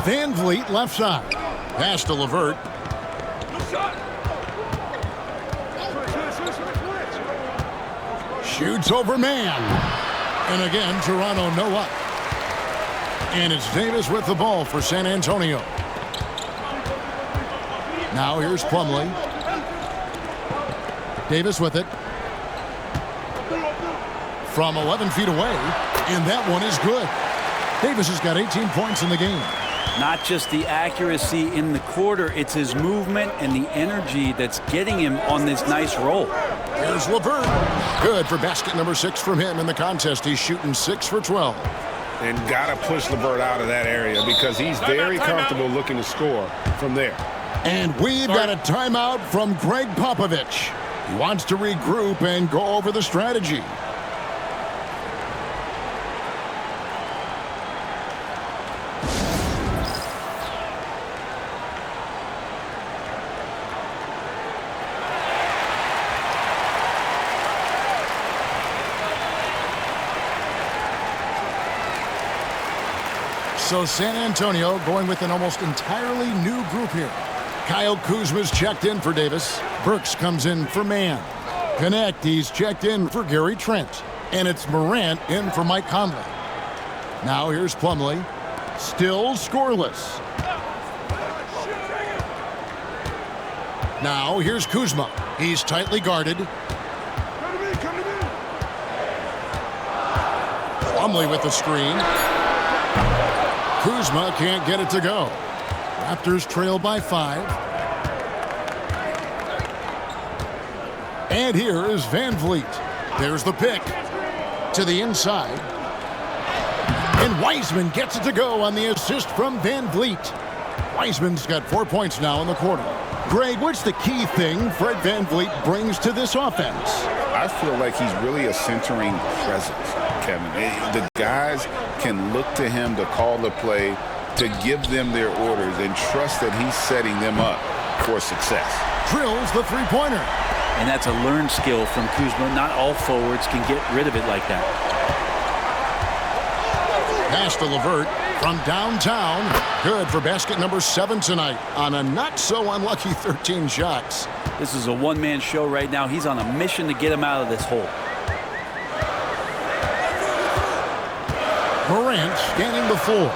VanVleet left side. Pass to LeVert. Shoots over man. And again, Toronto no up. And it's Davis with the ball for San Antonio. Now here's Plumlee. Davis with it. From 11 feet away, and that one is good. Davis has got 18 points in the game. Not just the accuracy in the quarter, it's his movement and the energy that's getting him on this nice roll. Here's LeVert. Good for basket number 6 from him in the contest. He's shooting 6 for 12. And got to push LeVert out of that area because he's very comfortable looking to score from there. And we've got a timeout from Greg Popovich. He wants to regroup and go over the strategy. So San Antonio going with an almost entirely new group here. Kyle Kuzma's checked in for Davis. Burks comes in for Mann. Connect, he's checked in for Gary Trent. And it's Morant in for Mike Conley. Now here's Plumlee. Still scoreless. Now here's Kuzma. He's tightly guarded. Plumlee with the screen. Kuzma can't get it to go. Raptors trail by 5. And here is Van Vliet. There's the pick to the inside. And Wiseman gets it to go on the assist from Van Vliet. Wiseman's got 4 points now in the quarter. Greg, what's the key thing Fred Van Vliet brings to this offense? I feel like he's really a centering presence, Kevin. The guys can look to him to call the play, to give them their orders, and trust that he's setting them up for success. Drills the three-pointer. And that's a learned skill from Kuzma. Not all forwards can get rid of it like that. Pass to LeVert from downtown. Good for basket number 7 tonight on a not-so-unlucky 13 shots. This is a one-man show right now. He's on a mission to get him out of this hole. Morant scanning the floor.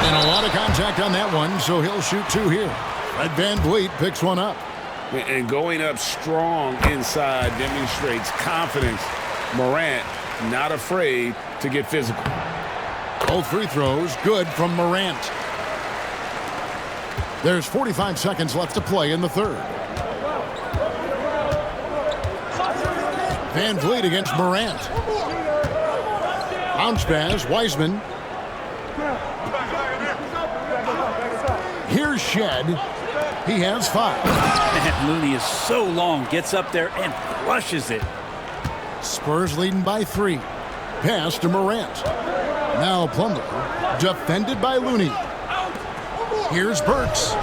And a lot of contact on that one, so he'll shoot 2 here. Fred Van Vliet picks one up. And going up strong inside demonstrates confidence. Morant not afraid to get physical. Both free throws good from Morant. There's 45 seconds left to play in the third. Van Vliet against Morant. Bounce pass, Wiseman. Here's Shed. He has 5. And Looney is so long, gets up there and flushes it. Spurs leading by 3. Pass to Morant. Now Plumlee, defended by Looney. Here's Burks.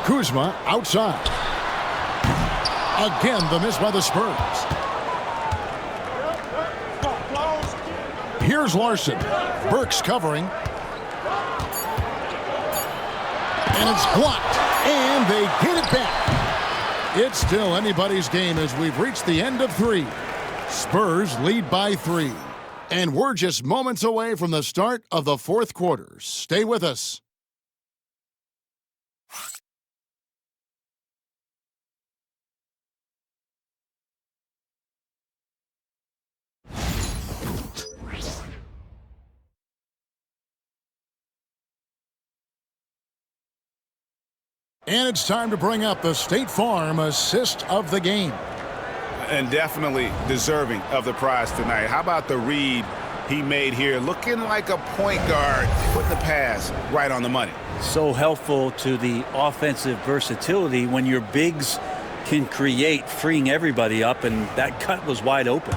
Kuzma outside. Again, the miss by the Spurs. Here's Larson. Burks covering. And it's blocked. And they get it back. It's still anybody's game as we've reached the end of 3. Spurs lead by 3. And we're just moments away from the start of the fourth quarter. Stay with us. And it's time to bring up the State Farm assist of the game. And definitely deserving of the prize tonight. How about the read he made here? Looking like a point guard, putting the pass right on the money. So helpful to the offensive versatility when your bigs can create, freeing everybody up, and that cut was wide open.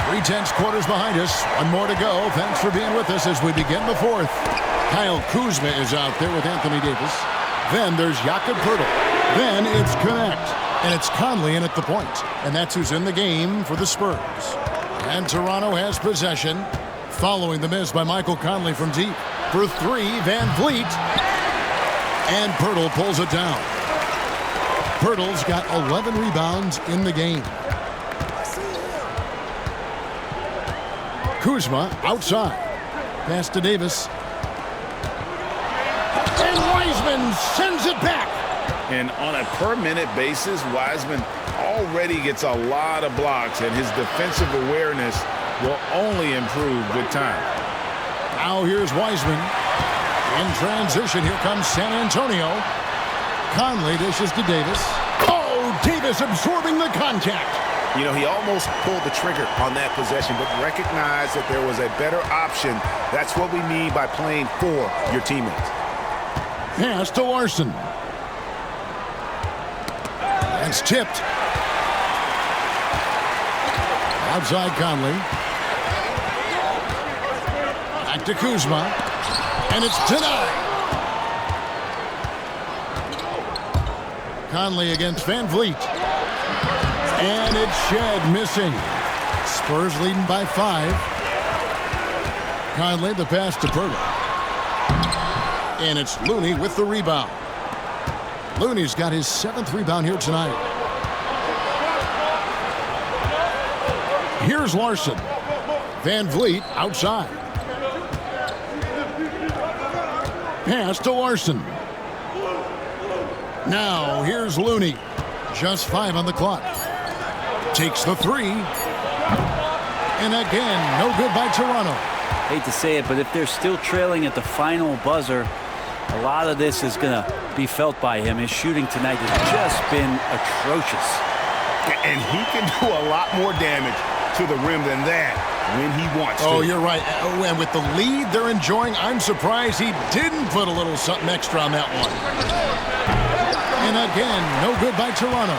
3/10 quarters behind us. One more to go. Thanks for being with us as we begin the fourth. Kyle Kuzma is out there with Anthony Davis. Then there's Jakob Poeltl. Then it's Connect. And it's Conley in at the point. And that's who's in the game for the Spurs. And Toronto has possession. Following the miss by Michael Conley from deep. For 3, Van Vliet. And Poeltl pulls it down. Poeltl's got 11 rebounds in the game. Kuzma outside. Pass to Davis. And Wiseman sends it back. And on a per-minute basis, Wiseman already gets a lot of blocks, and his defensive awareness will only improve with time. Now here's Wiseman. In transition, here comes San Antonio. Conley dishes to Davis. Oh, Davis absorbing the contact. You know, he almost pulled the trigger on that possession, but recognized that there was a better option. That's what we mean by playing for your teammates. Pass to Larson. It's tipped. Outside Conley. Back to Kuzma. And it's denied. Conley against Van Vliet. And it's Shed missing. Spurs leading by 5. Conley the pass to Pirtle. And it's Looney with the rebound. Looney's got his 7th rebound here tonight. Here's Larson. Van Vliet outside. Pass to Larson. Now here's Looney. Just 5 on the clock. Takes the 3. And again, no good by Toronto. Hate to say it, but if they're still trailing at the final buzzer, a lot of this is going to be felt by him. His shooting tonight has just been atrocious. And he can do a lot more damage to the rim than that when he wants to. Oh, you're right. And with the lead they're enjoying, I'm surprised he didn't put a little something extra on that one. And again, no good by Toronto.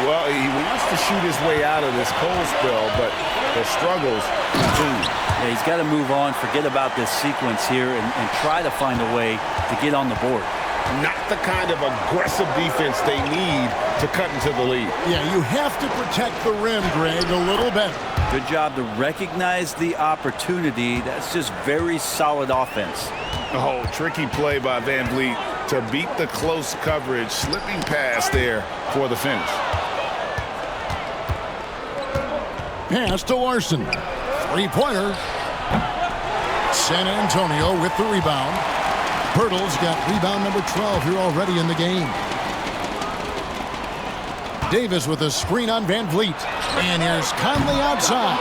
Well, he wants to shoot his way out of this cold spell, but the struggles continue. Yeah, he's got to move on, forget about this sequence here, and try to find a way to get on the board. Not the kind of aggressive defense they need to cut into the lead. Yeah, you have to protect the rim, Greg, a little better. Good job to recognize the opportunity. That's just very solid offense. Oh, tricky play by Van Vliet to beat the close coverage, slipping past there for the finish. Pass to Larson. 3-pointer. San Antonio with the rebound. Pirtle's got rebound number 12 here already in the game. Davis with a screen on Van Vliet. And here's Conley outside.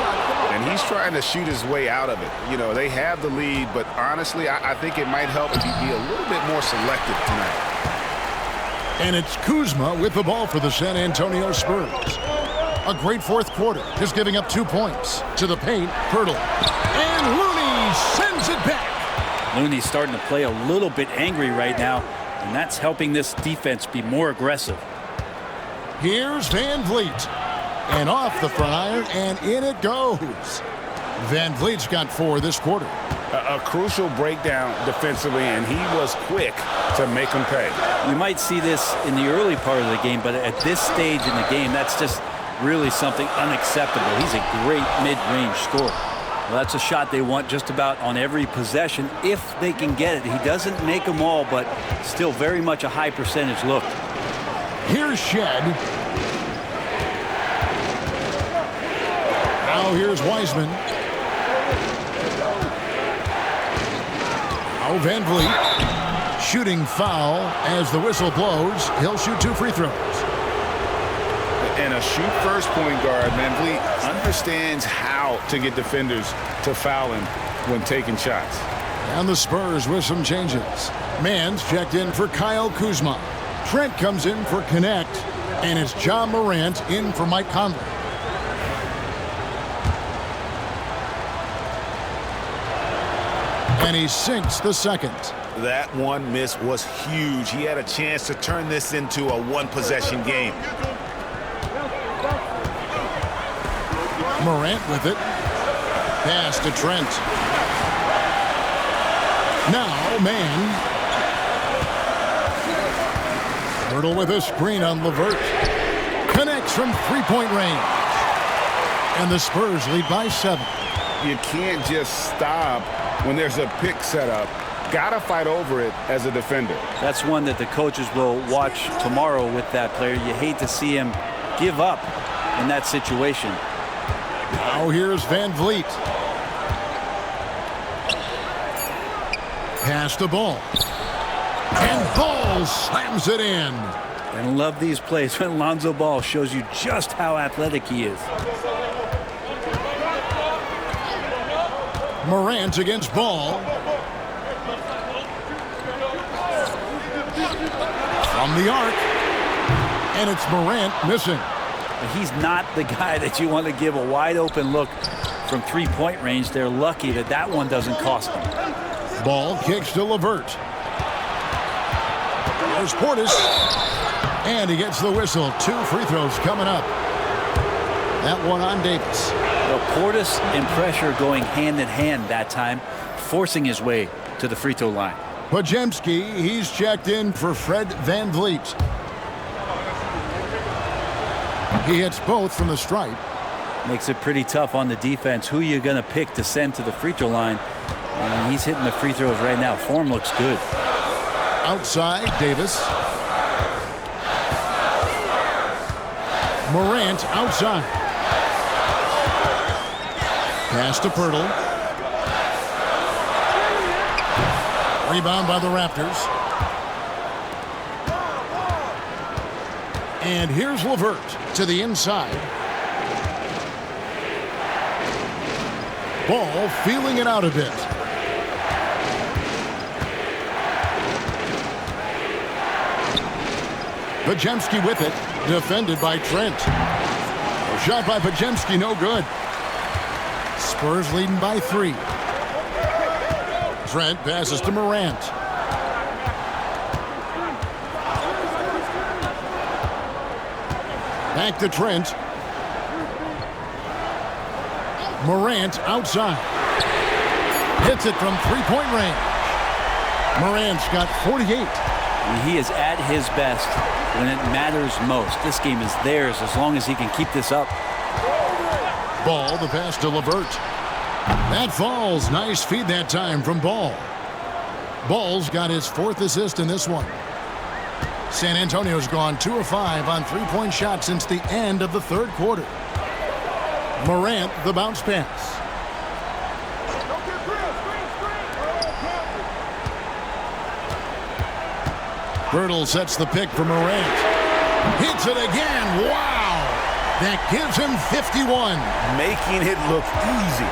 And he's trying to shoot his way out of it. You know, they have the lead, but honestly, I think it might help if he be a little bit more selective tonight. And it's Kuzma with the ball for the San Antonio Spurs. A great 4th quarter, just giving up 2 points. To the paint, Pirtle. And Looney sends it back. Looney's starting to play a little bit angry right now, and that's helping this defense be more aggressive. Here's Van Vliet. And off the front iron, and in it goes. Van Vliet's got 4 this quarter. A crucial breakdown defensively, and he was quick to make them pay. You might see this in the early part of the game, but at this stage in the game, that's just really something unacceptable. He's a great mid-range scorer. Well, that's a shot they want just about on every possession if they can get it. He doesn't make them all, but still very much a high percentage look. Here's Shed. Now here's Wiseman. Now Van Vliet. Shooting foul as the whistle blows. He'll shoot 2 free throws. And a shoot-first point guard, Van Vliet understands how to get defenders to foul him when taking shots. And the Spurs with some changes. Mann's checked in for Kyle Kuzma. Trent comes in for Connect. And it's John Morant in for Mike Conley. And he sinks the second. That one miss was huge. He had a chance to turn this into a one-possession game. Morant with it. Pass to Trent. Now Mann. Pirtle with a screen on LeVert. Connects from 3-point range. And the Spurs lead by 7. You can't just stop when there's a pick set up. Gotta fight over it as a defender. That's one that the coaches will watch tomorrow with that player. You hate to see him give up in that situation. Now here's Van Vliet. Pass the ball. And Ball slams it in. And love these plays when Lonzo Ball shows you just how athletic he is. Morant against Ball. From the arc. And it's Morant missing. He's not the guy that you want to give a wide open look from three-point range. They're lucky that that one doesn't cost them. Ball kicks to LeVert. There's Portis. And he gets the whistle. 2 free throws coming up. That one on Davis. Well, Portis and pressure going hand in hand that time, forcing his way to the free throw line. Podziemski, he's checked in for Fred VanVleet. He hits both from the stripe. Makes it pretty tough on the defense. Who you're going to pick to send to the free throw line. And he's hitting the free throws right now. Form looks good. Outside, Davis. Morant outside. Pass to Pirtle. Rebound by the Raptors. And here's LeVert to the inside. Ball feeling it out a bit. Podziemski with it. Defended by Trent. Shot by Podziemski, no good. Spurs leading by 3. Trent passes to Morant. Back to Trent. Morant outside. Hits it from three-point range. Morant's got 48. He is at his best when it matters most. This game is theirs as long as he can keep this up. Ball, the pass to LeVert. That falls. Nice feed that time from Ball. Ball's got his 4th assist in this one. San Antonio's gone 2 of 5 on three-point shots since the end of the 3rd quarter. Morant, the bounce pass. Pirtle sets the pick for Morant. Hits it again. Wow! That gives him 51. Making it look easy.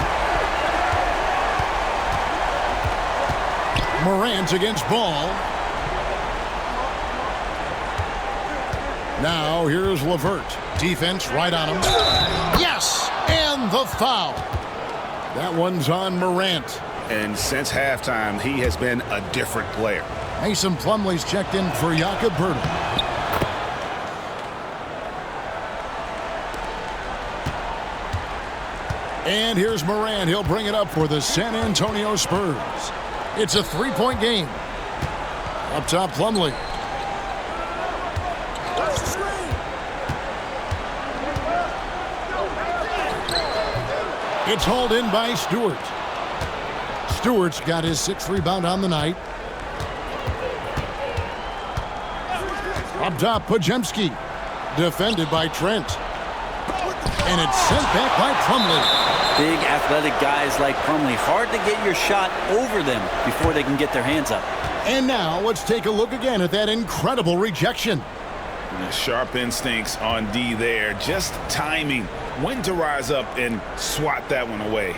Morant against Ball. Now here's LeVert. Defense right on him. Yes! And the foul. That one's on Morant. And since halftime, he has been a different player. Mason Plumlee's checked in for Jakob Poeltl. And here's Morant. He'll bring it up for the San Antonio Spurs. It's a 3-point game. Up top, Plumlee. It's hauled in by Stewart. Stewart's got his 6th rebound on the night. Up top, Podziemski. Defended by Trent. And it's sent back by Plumlee. Big athletic guys like Plumlee. Hard to get your shot over them before they can get their hands up. And now let's take a look again at that incredible rejection. Sharp instincts on D there. Just timing when to rise up and swat that one away.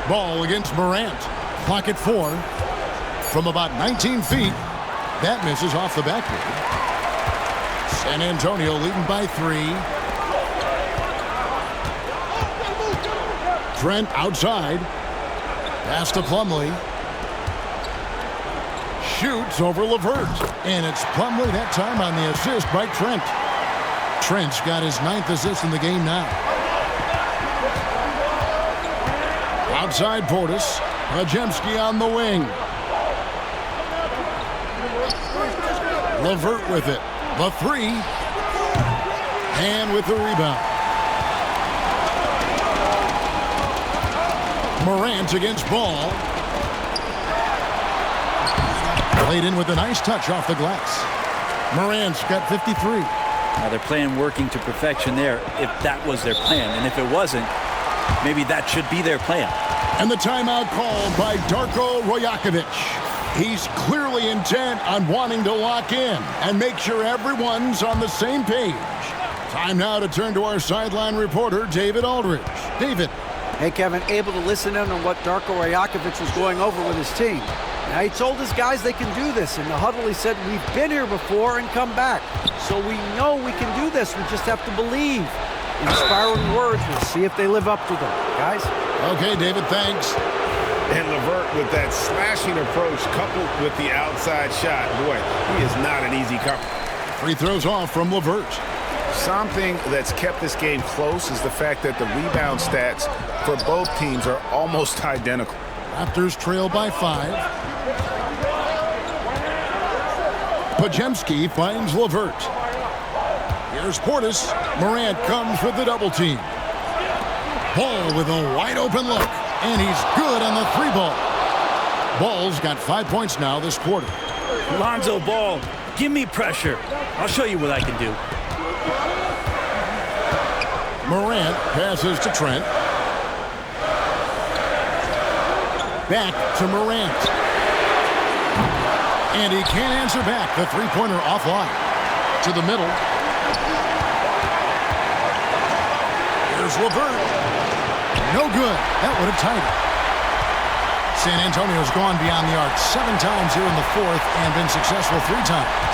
Ball against Morant. Clock at 4. From about 19 feet. That misses off the backboard. San Antonio leading by 3. Trent outside. Pass to Plumlee. Shoots over LeVert. And it's Plumlee that time on the assist by Trent. Trent's got his 9th assist in the game now. Outside Portis. Podziemski on the wing. LeVert with it. The 3. And with the rebound. Morant against Ball. Played in with a nice touch off the glass. Morant's got 53. Now they're playing working to perfection there if that was their plan. And if it wasn't, maybe that should be their plan. And the timeout called by Darko Rajakovic. He's clearly intent on wanting to lock in and make sure everyone's on the same page. Time now to turn to our sideline reporter, David Aldridge. David. Hey, Kevin, able to listen in on what Darko Rajakovic was going over with his team. Now, he told his guys they can do this. In the huddle, he said, we've been here before and come back. So we know we can do this. We just have to believe. Inspiring words. We'll see if they live up to them. Guys? Okay, David, thanks. And LeVert with that slashing approach coupled with the outside shot. Boy, he is not an easy cover. Free throws off from LeVert. Something that's kept this game close is the fact that the rebound stats for both teams are almost identical. Raptors trail by 5. Podziemski finds LeVert. Here's Portis. Morant comes with the double team. Ball with a wide open look. And he's good on the 3-ball. Ball's got 5 points now this quarter. Lonzo Ball, give me pressure. I'll show you what I can do. Morant passes to Trent. Back to Morant. And he can't answer back. The three-pointer offline. To the middle. Here's LeVert. No good. That would have tied it. San Antonio's gone beyond the arc 7 times here in the fourth and been successful 3 times.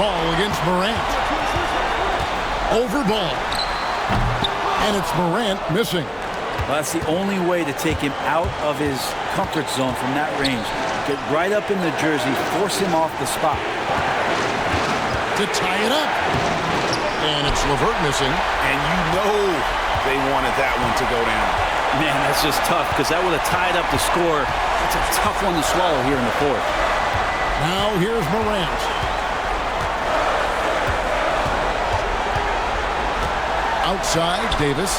Ball against Morant. Over ball. And it's Morant missing. Well, that's the only way to take him out of his comfort zone from that range. Get right up in the jersey, force him off the spot. To tie it up. And it's LeVert missing. And you know they wanted that one to go down. Man, that's just tough because that would have tied up the score. It's a tough one to swallow here in the fourth. Now here's Morant. Outside, Davis.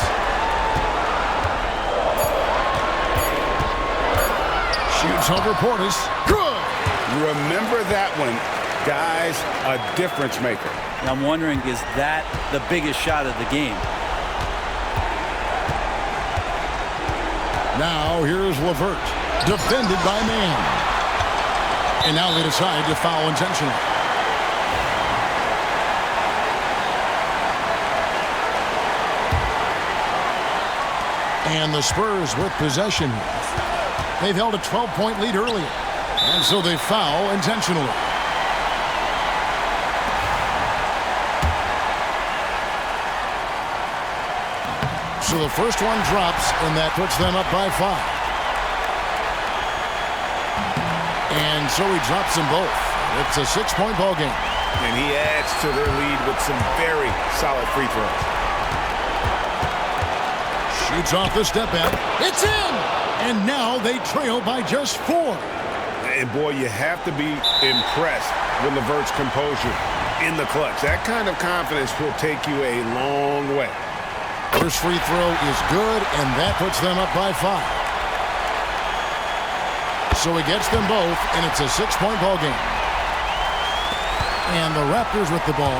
Shoots over Portis. Good! Remember that one. Guys, a difference maker. I'm wondering, is that the biggest shot of the game? Now here's LeVert. Defended by Mann. And now they decide to foul intentionally. And the Spurs with possession. They've held a 12-point lead earlier. And so they foul intentionally. So the first one drops, and that puts them up by 5. And so he drops them both. It's a 6-point ball game. And he adds to their lead with some very solid free throws. Shoots off the step back. It's in! And now they trail by just 4. And boy, you have to be impressed with LeVert's composure in the clutch. That kind of confidence will take you a long way. First free throw is good, and that puts them up by 5. So he gets them both, and it's a 6-point ball game. And the Raptors with the ball.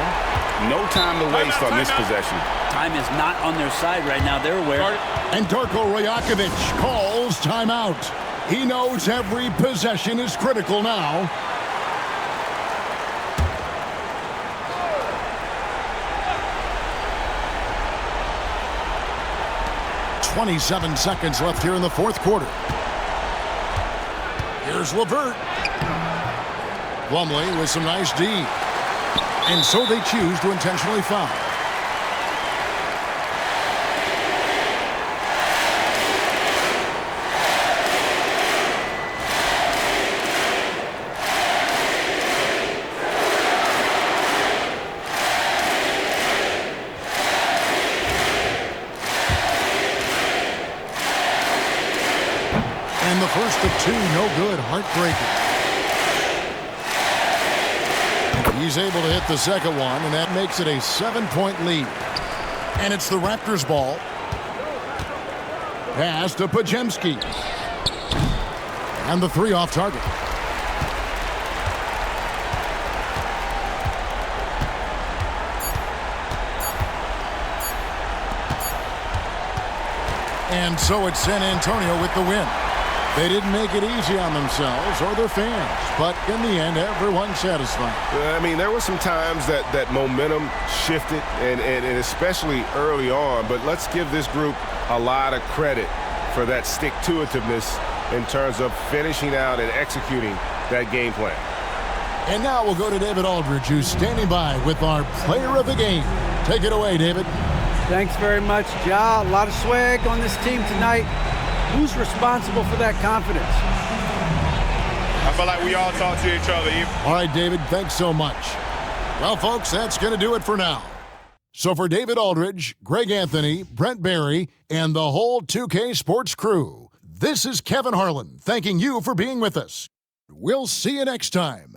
No time to waste on this possession. Time is not on their side right now. They're aware. And Darko Rajakovic calls timeout. He knows every possession is critical now. .27 seconds left here in the fourth quarter. Here's LeVert. Plumlee with some nice D. And so they choose to intentionally foul. And the first of 2, no good, heartbreaking. He's able to hit the second one, and that makes it a 7-point lead. And it's the Raptors' ball. Pass to Podziemski. And the 3 off target. And so it's San Antonio with the win. They didn't make it easy on themselves or their fans, but in the end, everyone's satisfied. I mean, there were some times that momentum shifted, and especially early on, but let's give this group a lot of credit for that stick-to-itiveness in terms of finishing out and executing that game plan. And now we'll go to David Aldridge, who's standing by with our player of the game. Take it away, David. Thanks very much, Ja. A lot of swag on this team tonight. Who's responsible for that confidence? I feel like we all talk to each other. All right, David, thanks so much. Well, folks, that's going to do it for now. So for David Aldridge, Greg Anthony, Brent Barry, and the whole 2K Sports crew, this is Kevin Harlan thanking you for being with us. We'll see you next time.